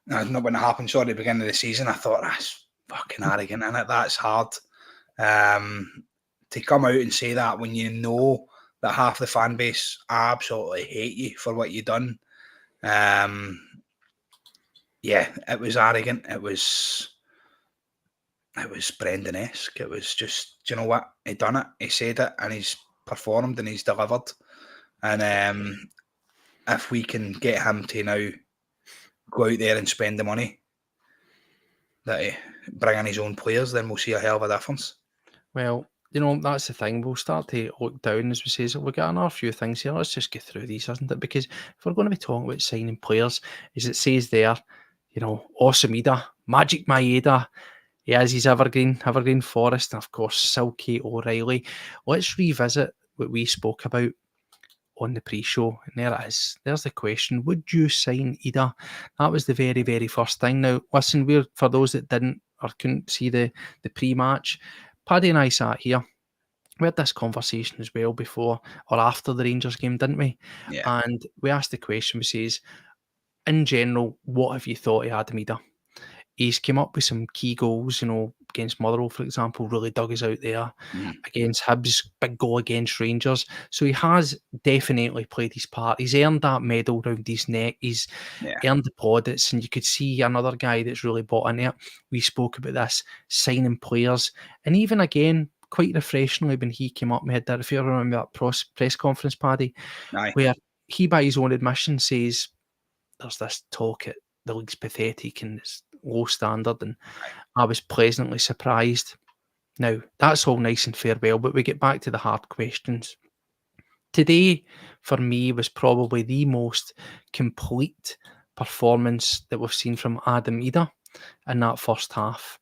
not when it happened, sorry, at the beginning of the season, I thought, that's fucking arrogant, innit? That's hard. To come out and say that when you know that half the fan base absolutely hate you for what you've done. Yeah, it was arrogant. It was Brendan-esque. It was just, do you know what? He done it. He said it, and he's performed, and he's delivered. And if we can get him to now go out there and spend the money that he bring in his own players, then we'll see a hell of a difference. Well, that's the thing. We'll start to look down, as we say. So we've got another few things here. Let's just get through these, isn't it? Because if we're going to be talking about signing players, as it says there, awesome Idah, magic my Idah. He has his Evergreen Forest, and of course, Silky O'Reilly. Let's revisit what we spoke about on the pre-show, and there it is. There's the question: would you sign Idah? That was the very, very first thing. Now, listen, for those that didn't or couldn't see the pre-match, Paddy and I sat here. We had this conversation as well before or after the Rangers game, didn't we? Yeah. And we asked the question. We says, in general, what have you thought of Adam Idah? He's came up with some key goals, against Motherwell, for example, really dug us out there. Against Hibs, big goal against Rangers. So he has definitely played his part. He's earned that medal round his neck. He's earned the plaudits, and you could see another guy that's really bought into it. We spoke about this, signing players. And even again, quite refreshingly, when he came up, we had that, if you remember that press conference, Paddy, where he, by his own admission, says there's this talk at the league's pathetic and it's low standard, and I was pleasantly surprised. Now, that's all nice and farewell, but we get back to the hard questions. Today, for me, was probably the most complete performance that we've seen from Adam Idah in that first half.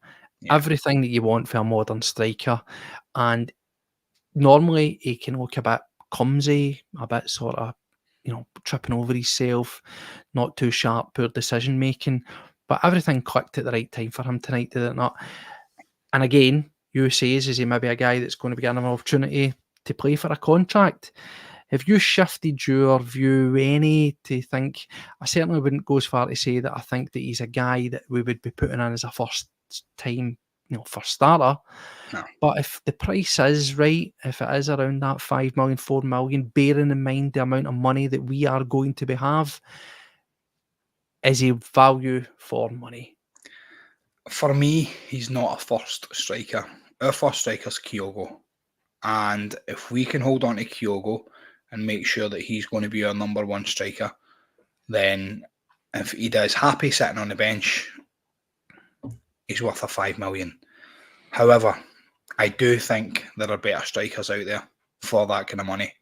Everything that you want for a modern striker, and normally he can look a bit clumsy, a bit sort of, tripping over himself, not too sharp, poor decision making, but everything clicked at the right time for him tonight, did it not? And again, you say, is he maybe a guy that's going to be getting an opportunity to play for a contract? Have you shifted your view any to think? I certainly wouldn't go as far to say that I think that he's a guy that we would be putting in as a first time, first starter. No. But if the price is right, if it is around that 5 million, 4 million, bearing in mind the amount of money that we are going to have, is he value for money? For me, he's not a first striker. Our first striker's Kyogo. And if we can hold on to Kyogo and make sure that he's going to be our number one striker, then if Idah is happy sitting on the bench, he's worth a 5 million. However, I do think there are better strikers out there for that kind of money.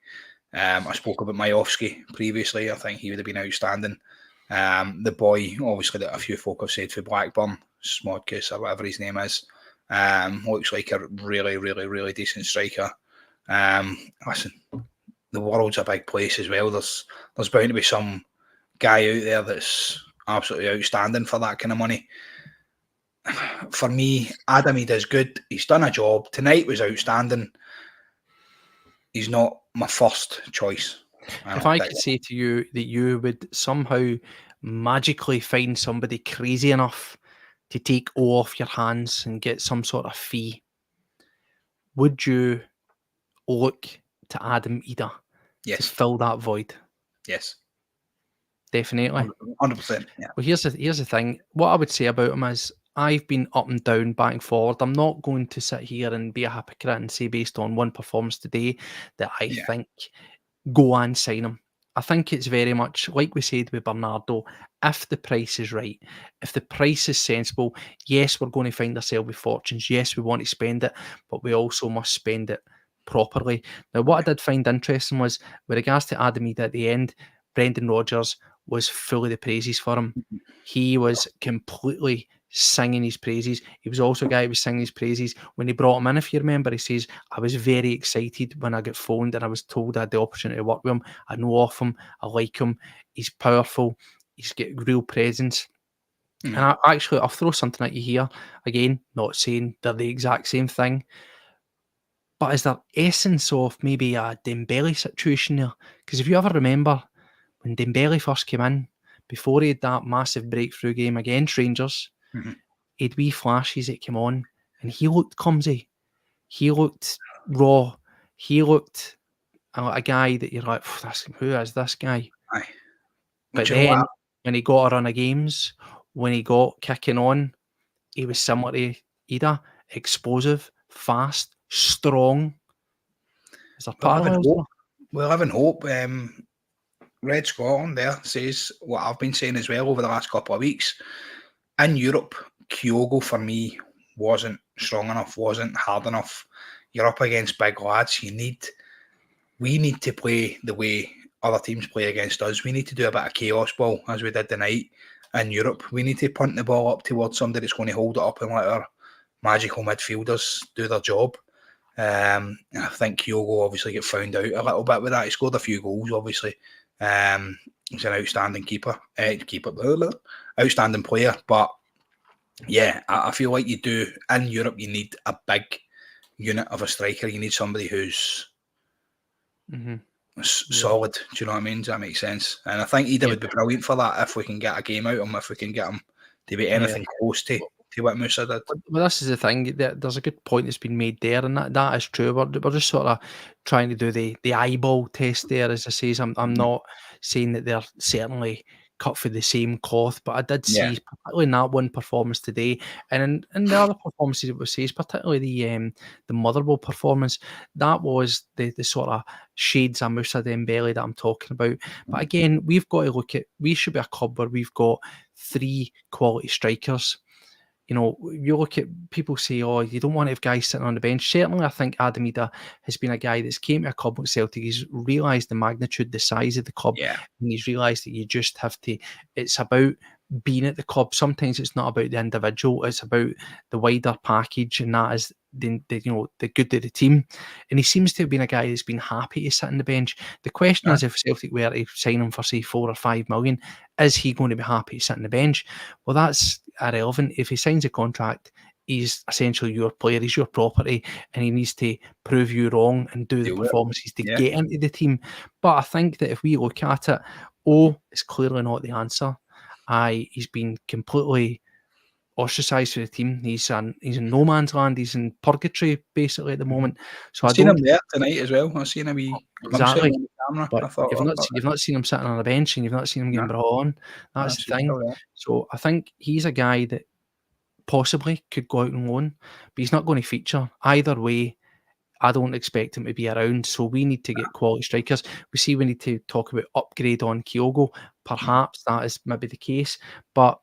I spoke about Majowski previously. I think he would have been outstanding. The boy, obviously, that a few folk have said for Blackburn, Smodkis or whatever his name is, looks like a really, really, really decent striker. Listen, the world's a big place as well. There's bound to be some guy out there that's absolutely outstanding for that kind of money. For me, Adam Idah is good. He's done a job. Tonight was outstanding. He's not my first choice. If I could say to you that you would somehow magically find somebody crazy enough to take O off your hands and get some sort of fee, would you look to Adam Idah to Yes, fill that void? yes, Definitely. 100%. Yeah, Well, here's the thing. What I would say about him is I've been up and down, back and forward. I'm not going to sit here and be a hypocrite and say based on one performance today that I yeah, think go and sign him. I think it's very much like we said with Bernardo. If the price is right, if the price is sensible, yes, we're going to find ourselves with fortunes. Yes, we want to spend it, but we also must spend it properly. Now, what I did find interesting was with regards to Adam Idah at the end, Brendan Rodgers was full of the praises for him. He was completely singing his praises. He was also a guy who was singing his praises when he brought him in. If you remember, he says, I was very excited when I got phoned and I was told I had the opportunity to work with him. I know of him. I like him. He's powerful. He's got real presence. Mhm. And I'll throw something at you here. Again, not saying they're the exact same thing, but is there essence of maybe a Dembele situation there? Because if you ever remember when Dembele first came in, before he had that massive breakthrough game against Rangers, Mhm. he had wee flashes that came on and he looked clumsy. He looked raw. He looked like a guy that you're like, who is this guy? Aye. But Do you know then what? when he got a run of games, when he got kicking on, he was similar to Idah, explosive, fast, strong. Is there We'll live in parallels hope. there? We'll live in hope. Red Scotland there says what I've been saying as well over the last couple of weeks. In Europe, Kyogo for me wasn't strong enough, wasn't hard enough. You're up against big lads. We need to play the way other teams play against us. We need to do a bit of chaos ball as we did tonight in Europe. We need to punt the ball up towards somebody that's going to hold it up and let our magical midfielders do their job. I think Kyogo obviously get found out a little bit with that. He scored a few goals, obviously. He's an outstanding outstanding player. But yeah, I feel like you do in Europe. You need a big unit of a striker. You need somebody who's Mm-hmm. solid. Do you know what I mean? Does that make sense? And I think Idah would be brilliant for that if we can get a game out of him. If we can get him to be anything close to what Musa did. Well, this is the thing. There's a good point that's been made there, and that is true. We're just sort of trying to do the eyeball test there, as I say. I'm not saying that they're certainly cut for the same cloth, but I did Yeah. see, particularly in that one performance today, and in the other performances that we see, particularly the Motherwell performance, that was the sort of shades of Moussa Dembele that I'm talking about. But again, we should be a club where we've got 3 quality strikers. You know, you look at people say, oh, you don't want to have guys sitting on the bench. Certainly, I think Adam Idah has been a guy that's came to a club like Celtic. He's realised the magnitude, the size of the club, Yeah. and he's realised that you just have to, it's about being at the club. Sometimes it's not about the individual, it's about the wider package, and that is the good of the team. And he seems to have been a guy that's been happy to sit on the bench. The question is, if Celtic were to sign him for, say, 4 or 5 million, is he going to be happy to sit on the bench? Well, that's irrelevant. If he signs a contract, he's essentially your player, he's your property, and he needs to prove you wrong and do the performances to get into the team. But I think that if we look at it, it's clearly not the answer. He's been completely ostracised for the team. He's in no man's land. He's in purgatory basically at the moment. So I've seen him there tonight as well. I've seen him exactly. on the camera. But I thought, you've not seen him sitting on a bench, and you've not seen him getting brought on. That's the thing. So I think he's a guy that possibly could go out on loan, but he's not going to feature. Either way, I don't expect him to be around. So we need to get quality strikers. We need to talk about upgrade on Kyogo. Perhaps that is maybe the case, but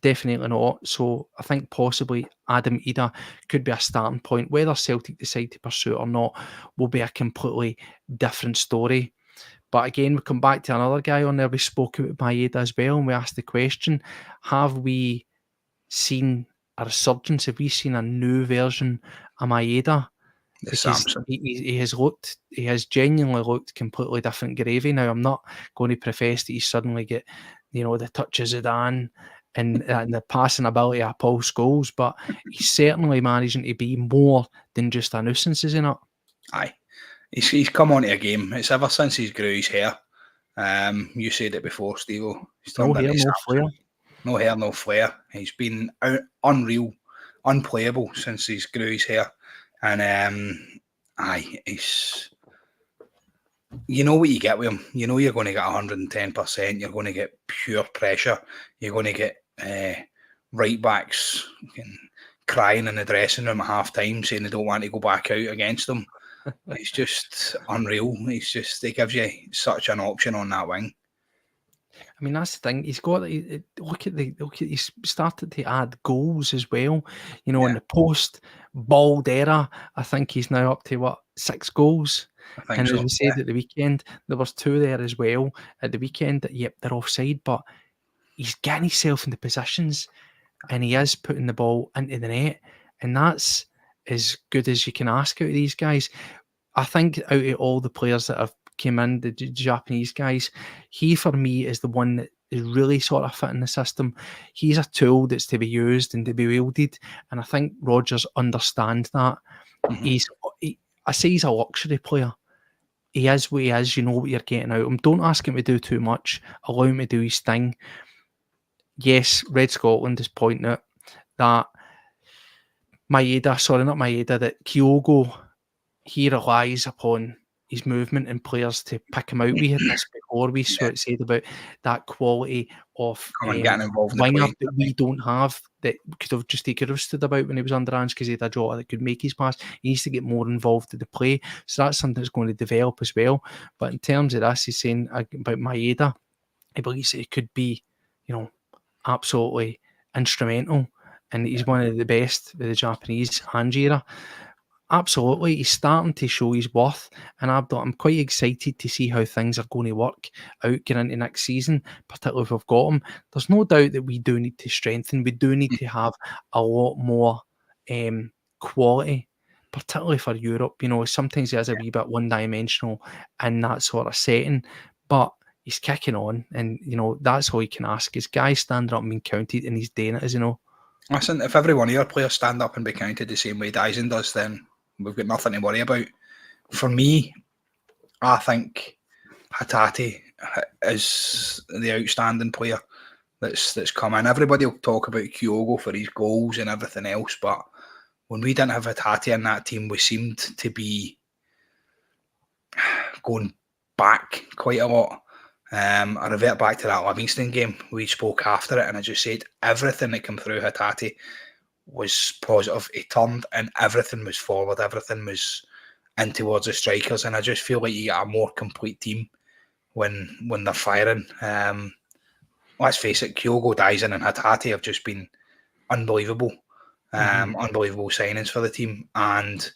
definitely not. So I think possibly Adam Idah could be a starting point. Whether Celtic decide to pursue it or not will be a completely different story. But again, we come back to another guy on there. We spoke about Maeda as well, and we asked the question, have we seen a resurgence? Have we seen a new version of Maeda The because Samson. he has genuinely looked completely different gravy. Now, I'm not going to profess that he's suddenly get, the touches of Dan and the passing ability of Paul Scholes, but he's certainly managing to be more than just a nuisance, is he not? Aye. He's come onto a game. It's ever since he's grew his hair. You said it before, Steve. He's No turned hair, into no Samson. flair. No hair, no flair. He's been unreal, unplayable since he's grew his hair. And you know what you get with him. You know you're going to get 110%. You're going to get pure pressure. You're going to get right backs crying in the dressing room at half time saying they don't want to go back out against them. It's just unreal. He gives you such an option on that wing. I mean, that's the thing. He's got he's started to add goals as well. In the post bald era, I think he's now up to 6 goals. I think And so. as we said at the weekend, there was 2 there as well. At the weekend, yep, they're offside, but he's getting himself into positions, and he is putting the ball into the net, and that's as good as you can ask out of these guys. I think out of all the players that have came in, the Japanese guys, he for me is the one that is really sort of fitting the system. He's a tool that's to be used and to be wielded, and I think Rodgers understands that. Mm-hmm. I say he's a luxury player. He is what he is. You know what you're getting out of him. Don't ask him to do too much. Allow him to do his thing. Yes, Red Scotland is pointing out that that Kyogo, he relies upon his movement and players to pick him out. We had this before. We said about that quality of Getting involved in the winger play. that we don't have, that he could have stood about when he was under Ange because he had a Jota that could make his pass. He needs to get more involved in the play. So that's something that's going to develop as well. But in terms of this, he's saying about Maeda, he believes that he could be, absolutely instrumental, and he's one of the best with the Japanese Ange era. Absolutely, he's starting to show his worth, and I'm quite excited to see how things are going to work out going into next season, particularly if we've got him. There's no doubt that we do need to strengthen. We do need to have a lot more quality, particularly for Europe. Sometimes he is a wee bit one-dimensional in that sort of setting, but he's kicking on, and that's all you can ask is guys standing up and being counted, and he's doing it, as you know. Listen, if every one of your players stand up and be counted the same way Dyson does, then we've got nothing to worry about. For me, I think Hatate is the outstanding player that's come in. Everybody will talk about Kyogo for his goals and everything else, but when we didn't have Hatate in that team, we seemed to be going back quite a lot. I revert back to that Livingston game. We spoke after it, and I just said everything that came through Hatate was positive. He turned, and everything was forward. Everything was in towards the strikers, and I just feel like you get a more complete team when they're firing. Let's face it, Kyogo, Dyson, and Hatate have just been unbelievable. Unbelievable signings for the team, and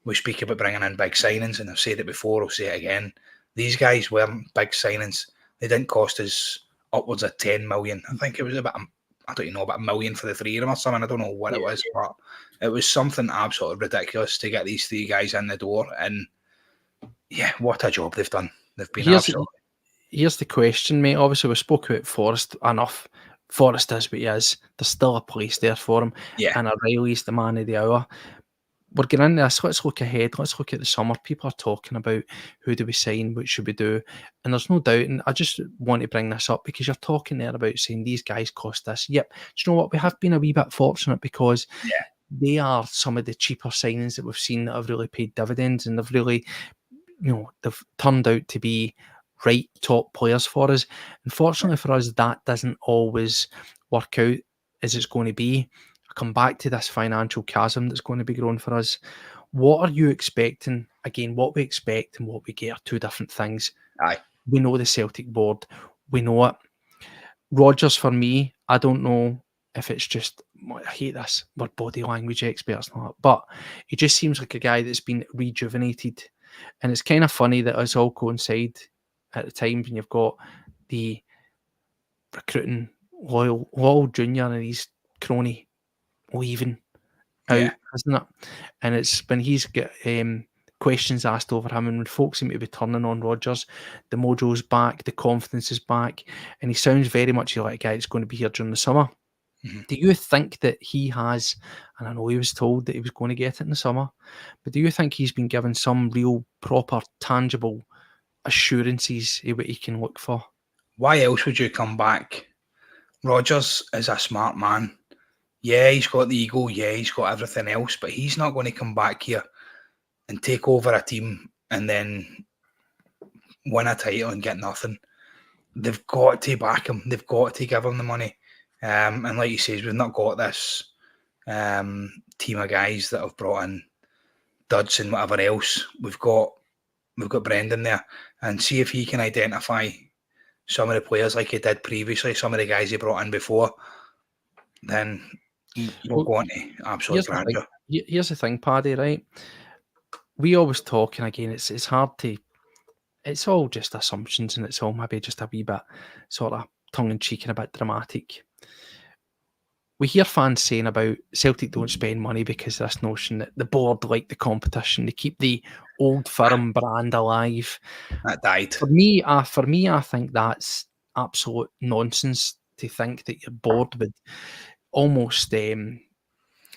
we speak about bringing in big signings, and I've said it before, I'll say it again. These guys weren't big signings. They didn't cost us upwards of 10 million. I think it was about $1 million for the 3 of them or something. I don't know what it was, but it was something absolutely ridiculous to get these 3 guys in the door. And yeah, what a job they've done. They've been absolutely. Here's the question, mate. Obviously, we spoke about Forrest enough. Forrest is what he is. There's still a place there for him. Yeah. And O'Reilly's the man of the hour. We're getting into this. Let's look ahead. Let's look at the summer. People are talking about who do we sign, what should we do, and there's no doubt. And I just want to bring this up because you're talking there about saying these guys cost this. Yep. Do you know what? We have been a wee bit fortunate because they are some of the cheaper signings that we've seen that have really paid dividends, and they've really, they've turned out to be right top players for us. Unfortunately for us, that doesn't always work out as it's going to be. Come back to this financial chasm that's going to be growing for us. What are you expecting? Again, what we expect and what we get are 2 different things. Aye. We know the Celtic board. We know it. Rodgers, for me, I don't know if it's just, I hate this, we're body language experts, not, but he just seems like a guy that's been rejuvenated. And it's kind of funny that us all coincide at the time when you've got the recruiting Loyal Junior and his crony leaving, Yeah. isn't it? And it's when he's got questions asked over him, and when folks seem to be turning on Rodgers, the mojo's back, the confidence is back, and he sounds very much like a guy that's going to be here during the summer. Mhm. Do you think that he has, and I know he was told that he was going to get it in the summer, but do you think he's been given some real, proper, tangible assurances of what he can look for? Why else would you come back? Rodgers is a smart man. Yeah, he's got the ego. Yeah, he's got everything else, but he's not going to come back here and take over a team and then win a title and get nothing. They've got to back him. They've got to give him the money. And like you says, we've not got this team of guys that have brought in duds and whatever else. We've got Brendan there, and see if he can identify some of the players like he did previously, some of the guys he brought in before, then you'll go on to absolute grandeur. Here's the thing, Paddy, right? We always talk, and again, it's hard to, it's all just assumptions, and it's all maybe just a wee bit sort of tongue-in-cheek and a bit dramatic. We hear fans saying about Celtic don't spend money because this notion that the board like the competition, they keep the old firm brand alive. That died. For me, I think that's absolute nonsense to think that your board would almost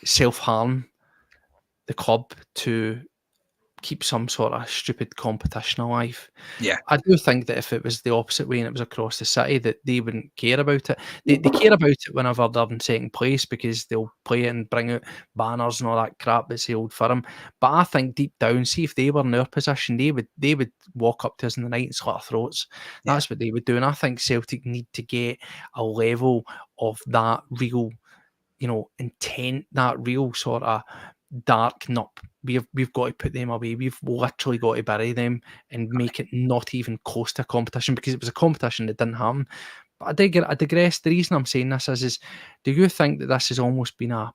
self-harm the club to keep some sort of stupid competition alive. Yeah. I do think that if it was the opposite way and it was across the city, that they wouldn't care about it. They care about it whenever they're in second place because they'll play it and bring out banners and all that crap that's the old firm. But I think deep down, see if they were in our position, they would walk up to us in the night and slit our throats. That's what they would do. And I think Celtic need to get a level of that real, intent, that real sort of dark nup. We've got to put them away. We've literally got to bury them and make it not even close to a competition, because it was a competition that didn't happen. But I digress. The reason I'm saying this is do you think that this has almost been a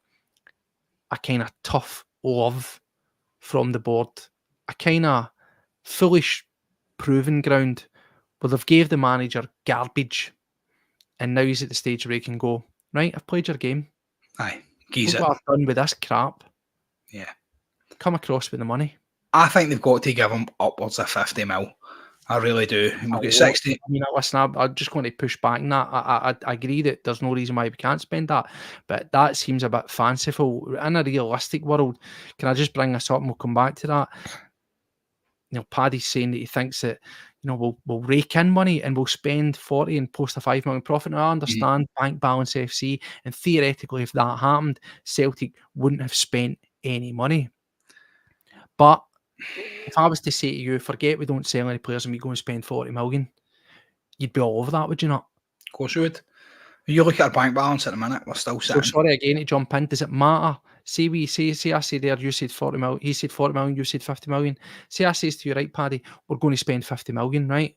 kind of tough love from the board, a kind of foolish proving ground where they've gave the manager garbage and now he's at the stage where he can go, right, I've played your game. Aye, geez Look it. what I've done with this crap. Yeah. Come across with the money. I think they've got to give him upwards of 50 mil. I really do. We've got 60. I mean, listen, I'm just going to push back on that. I agree that there's no reason why we can't spend that, but that seems a bit fanciful. In a realistic world, can I just bring this up and we'll come back to that? Paddy's saying that he thinks that, we'll rake in money and we'll spend 40 and post a 5 million profit. Now, I understand bank balance FC, and theoretically, if that happened, Celtic wouldn't have spent any money. But if I was to say to you, forget we don't sell any players and we go and spend 40 million, you'd be all over that, would you not? Of course you would. You look at our bank balance at the minute, we're still So sitting. sorry again to jump in. Does it matter? Say I say there, you said 40 million, he said 40 million, you said 50 million. Say I says to you, right, Paddy, we're going to spend 50 million, right?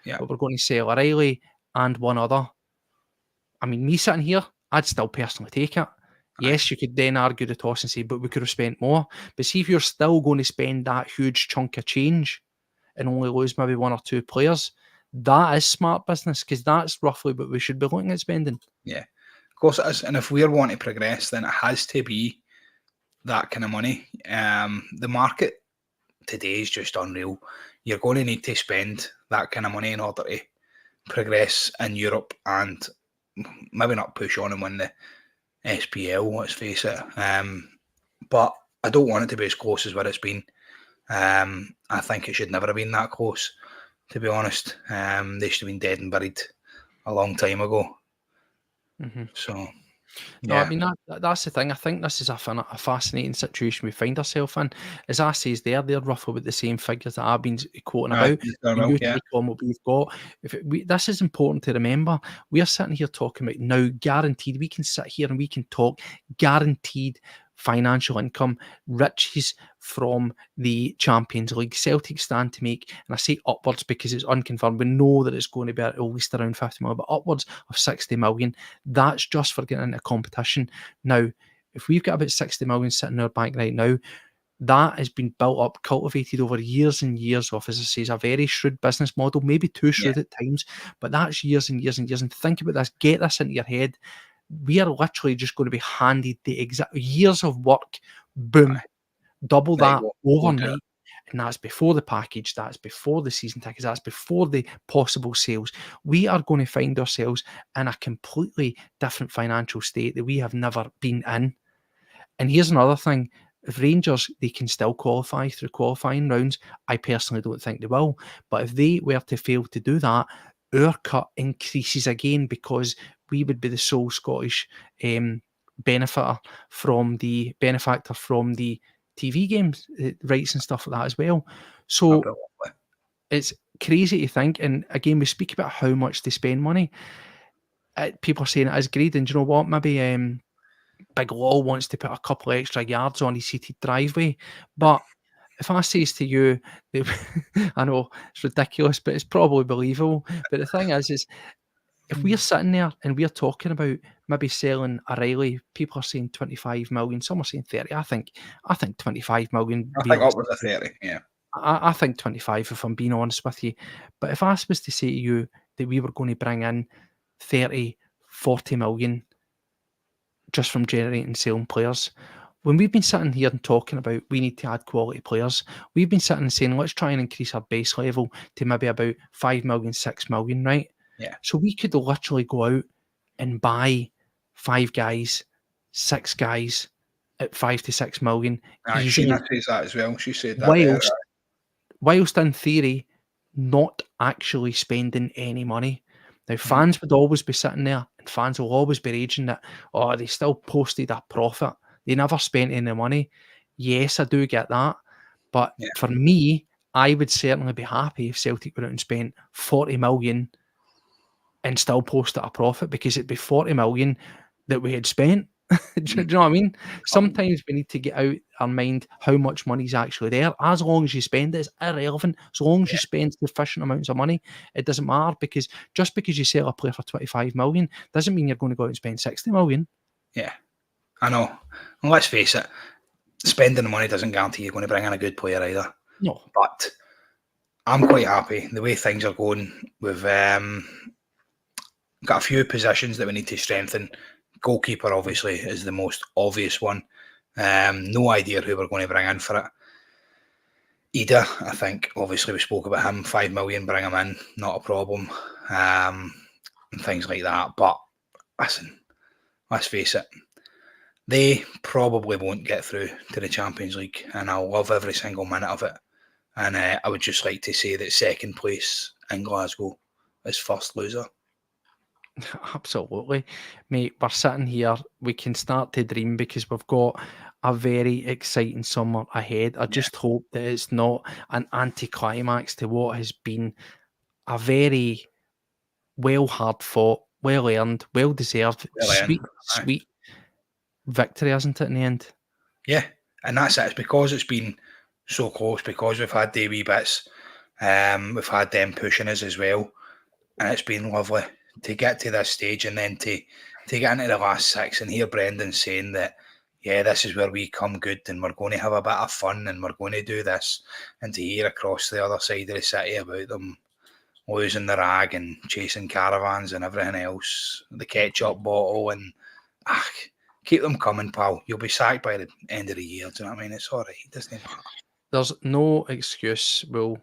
Yeah. But we're going to sell O'Reilly and one other. I mean, me sitting here, I'd still personally take it. Yes, you could then argue the toss and say, but we could have spent more. But see if you're still going to spend that huge chunk of change and only lose maybe one or two players, that is smart business, because that's roughly what we should be looking at spending. Yeah, of course it is. And if we're wanting to progress, then it has to be that kind of money. The market today is just unreal. You're going to need to spend that kind of money in order to progress in Europe and maybe not push on and win the SPL, let's face it. But I don't want it to be as close as what it's been. I think it should never have been that close, to be honest. They should have been dead and buried a long time ago. Mm-hmm. So, yeah. No, I mean, that's the thing. I think this is a fascinating situation we find ourselves in. As I say, they're roughly with the same figures that I've been quoting about. And you take on what we've got. This is important to remember. We are sitting here talking about now guaranteed. We can sit here and we can talk guaranteed financial income, riches from the Champions League. Celtic stand to make, and I say upwards because it's unconfirmed. We know that it's going to be at least around 50 million, but upwards of 60 million. That's just for getting into competition. Now, if we've got about 60 million sitting in our bank right now, that has been built up, cultivated over years and years of, as I say, a very shrewd business model, maybe too shrewd at times, but that's years and years and years. And think about this, get this into your head. we are literally just going to be handed the exact years of work, boom, double There you that go. overnight. And that's before the package, that's before the season tickets, that's before the possible sales. We are going to find ourselves in a completely different financial state that we have never been in. And here's another thing. If Rangers, they can still qualify through qualifying rounds. I personally don't think they will. But if they were to fail to do that, our cut increases again, because we would be the sole Scottish benefactor from the TV games rights and stuff like that as well. So Absolutely. it's crazy to think. And again, we speak about how much they spend money. People are saying it is greed, and do you know what? Maybe Big Law wants to put a couple of extra yards on his heated driveway. But if I says to you, that, I know it's ridiculous, but it's probably believable. But the thing is if we're sitting there and we're talking about maybe selling O'Reilly, people are saying 25 million, some are saying 30. I think 25 million. I think upwards of 30, yeah. I think 25, if I'm being honest with you. But if I was to say to you that we were going to bring in 30, 40 million just from generating selling players, when we've been sitting here and talking about we need to add quality players, we've been sitting and saying let's try and increase our base level to maybe about 5 million, 6 million, right? Yeah. So we could literally go out and buy 5 guys, 6 guys at 5 to 6 million. Sheena says that as well. She said that there. Whilst in theory, not actually spending any money. Now, fans would always be sitting there, and fans will always be raging that, oh, they still posted a profit. They never spent any money. Yes, I do get that. But for me, I would certainly be happy if Celtic went out and spent 40 million and still posted a profit, because it'd be 40 million that we had spent. Do you know what I mean? Sometimes we need to get out our mind how much money's actually there. As long as you spend it, it's irrelevant. As long as you spend sufficient amounts of money, it doesn't matter, because just because you sell a player for 25 million doesn't mean you're going to go out and spend 60 million. Yeah, I know. Well, let's face it, spending the money doesn't guarantee you're going to bring in a good player either. No. But I'm quite happy the way things are going. We've got a few positions that we need to strengthen. Goalkeeper, obviously, is the most obvious one. No idea who we're going to bring in for it. Idah, I think, obviously, we spoke about him. 5 million, bring him in, not a problem. And things like that. But listen, let's face it, they probably won't get through to the Champions League, and I love every single minute of it. And I would just like to say that second place in Glasgow is first loser. Absolutely, mate. We're sitting here, we can start to dream, because we've got a very exciting summer ahead. I just hope that it's not an anticlimax to what has been a very hard fought, well earned, well deserved, sweet victory, isn't it, in the end? Yeah, and that's it. It's because it's been so close, because we've had the wee bits, we've had them pushing us as well, and it's been lovely to get to this stage, and then to get into the last 6 and hear Brendan saying that, yeah, this is where we come good, and we're going to have a bit of fun, and we're going to do this, and to hear across the other side of the city about them losing the rag and chasing caravans and everything else, the ketchup bottle, and keep them coming, pal. You'll be sacked by the end of the year. Do you know what I mean? It's all right. It doesn't matter. There's no excuse. We'll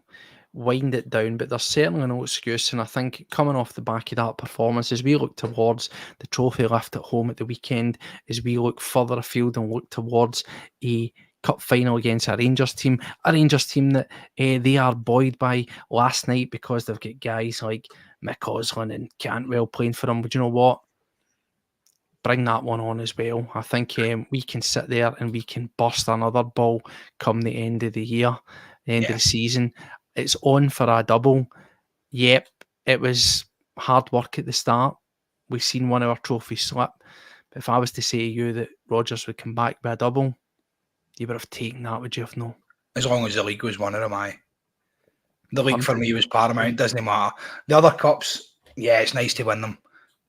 wind it down, but there's certainly no excuse. And I think coming off the back of that performance, as we look towards the trophy lift at home at the weekend, as we look further afield and look towards a cup final against a Rangers team that they are buoyed by last night, because they've got guys like Mick Oslin and Cantwell playing for them. But you know what? Bring that one on as well. I think we can sit there and we can burst another ball come the end of the year, the end of the season. It's on for a double. Yep, it was hard work at the start. We've seen one of our trophies slip. But if I was to say to you that Rodgers would come back with a double, you would have taken that, would you have no? As long as the league was one of them, the league for me was paramount. It doesn't matter. The other cups, yeah, it's nice to win them,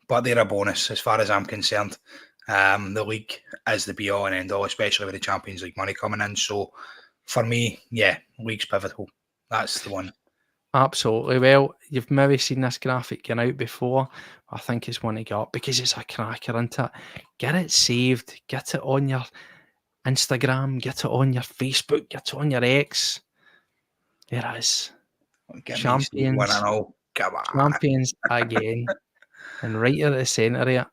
but they're a bonus as far as I'm concerned. The league is the be-all and end-all, especially with the Champions League money coming in. So for me, yeah, league's pivotal. That's the one. Absolutely. Well, you've maybe seen this graphic going out before. I think it's one to get up because it's a cracker, isn't it? Get it saved, get it on your Instagram, get it on your Facebook, get it on your X. There it is. Get me Steve 1-0. Come on. Champions again. And right at the centre of it,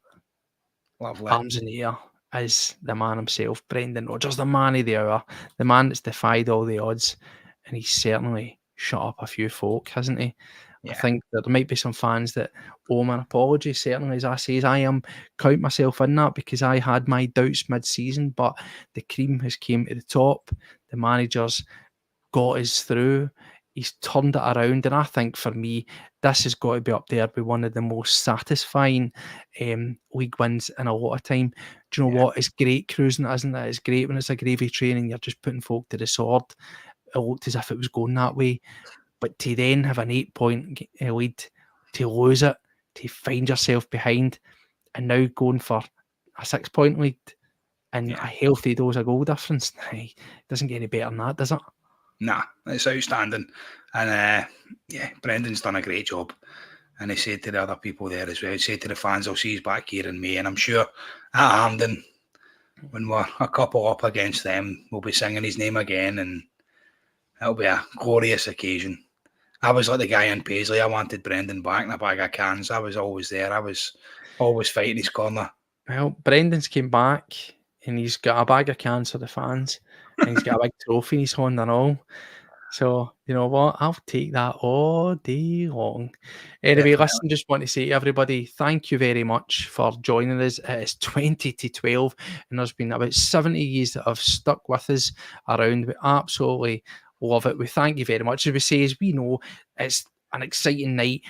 Lovely. arms in the air, is the man himself, Brendan Rodgers, the man of the hour, the man that's defied all the odds. And he's certainly shut up a few folk, hasn't he? Yeah. I think that there might be some fans that owe him an apology, certainly, as I say, I am count myself in that because I had my doubts mid-season, but the cream has came to the top. The manager's got us through. He's turned it around, and I think for me, this has got to be up there with one of the most satisfying league wins in a lot of time. Do you know what? It's great cruising, isn't it? It's great when it's a gravy train and you're just putting folk to the sword. It looked as if it was going that way. But to then have an 8-point lead, to lose it, to find yourself behind, and now going for a 6-point lead and a healthy dose of goal difference, it doesn't get any better than that, does it? Nah, it's outstanding. And Brendan's done a great job. And he said to the other people there as well, he said to the fans, I'll see you back here in May. And I'm sure at Hampden, when we're a couple up against them, we'll be singing his name again. And it'll be a glorious occasion. I was like the guy in Paisley. I wanted Brendan back in a bag of cans. I was always there. I was always fighting his corner. Well, Brendan's came back and he's got a bag of cans for the fans. And he's got a big trophy in his hand and all. So, you know what? I'll take that all day long. Anyway, listen, just want to say to everybody, thank you very much for joining us. It's 20 to 12, and there's been about 70 years that have stuck with us around. We absolutely love it. We thank you very much. As we say, as we know, it's an exciting night.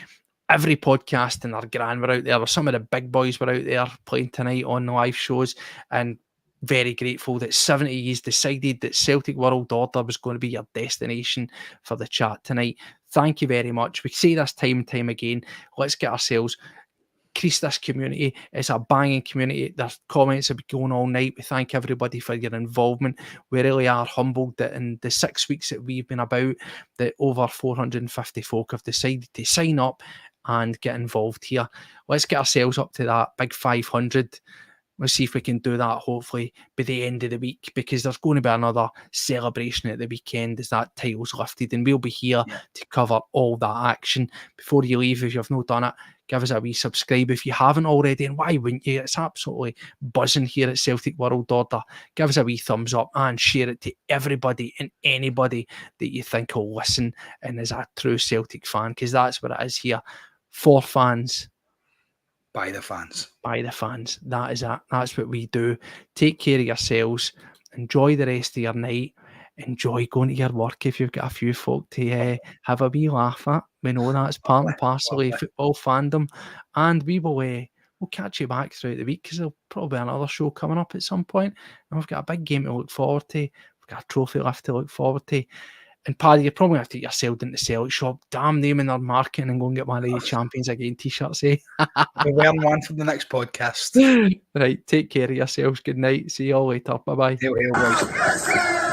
Every podcast in our gran were out there. Some of the big boys were out there playing tonight on the live shows, and very grateful that 70 years decided that Celtic World Order was going to be your destination for the chat tonight. Thank you very much. We say this time and time again. Let's get ourselves increase this community. It's a banging community. Their comments have been going all night. We thank everybody for your involvement. We really are humbled that in the 6 weeks that we've been about, that over 450 folk have decided to sign up and get involved here. Let's get ourselves up to that big 500. Let's see if we can do that hopefully by the end of the week, because there's going to be another celebration at the weekend as that title's lifted, and we'll be here to cover all that action. Before you leave, if you've not done it, give us a wee subscribe if you haven't already, and why wouldn't you? It's absolutely buzzing here at Celtic World Order. Give us a wee thumbs up and share it to everybody and anybody that you think will listen and is a true Celtic fan, because that's what it is here. For fans. By the fans. By the fans. That is it. That's what we do. Take care of yourselves. Enjoy the rest of your night. Enjoy going to your work if you've got a few folk to have a wee laugh at. We know that's part and parcel of football fandom. And we will we'll catch you back throughout the week, because there'll probably be another show coming up at some point. And we've got a big game to look forward to. We've got a trophy lift to look forward to. And Paddy, you probably have to get yourself into the Celtic shop, damn them in their marketing, and go and get one of the Champions Again t-shirts, eh? We're wearing one for the next podcast. Right, take care of yourselves. Good night. See you all later. Bye-bye. Hail, hail, boys.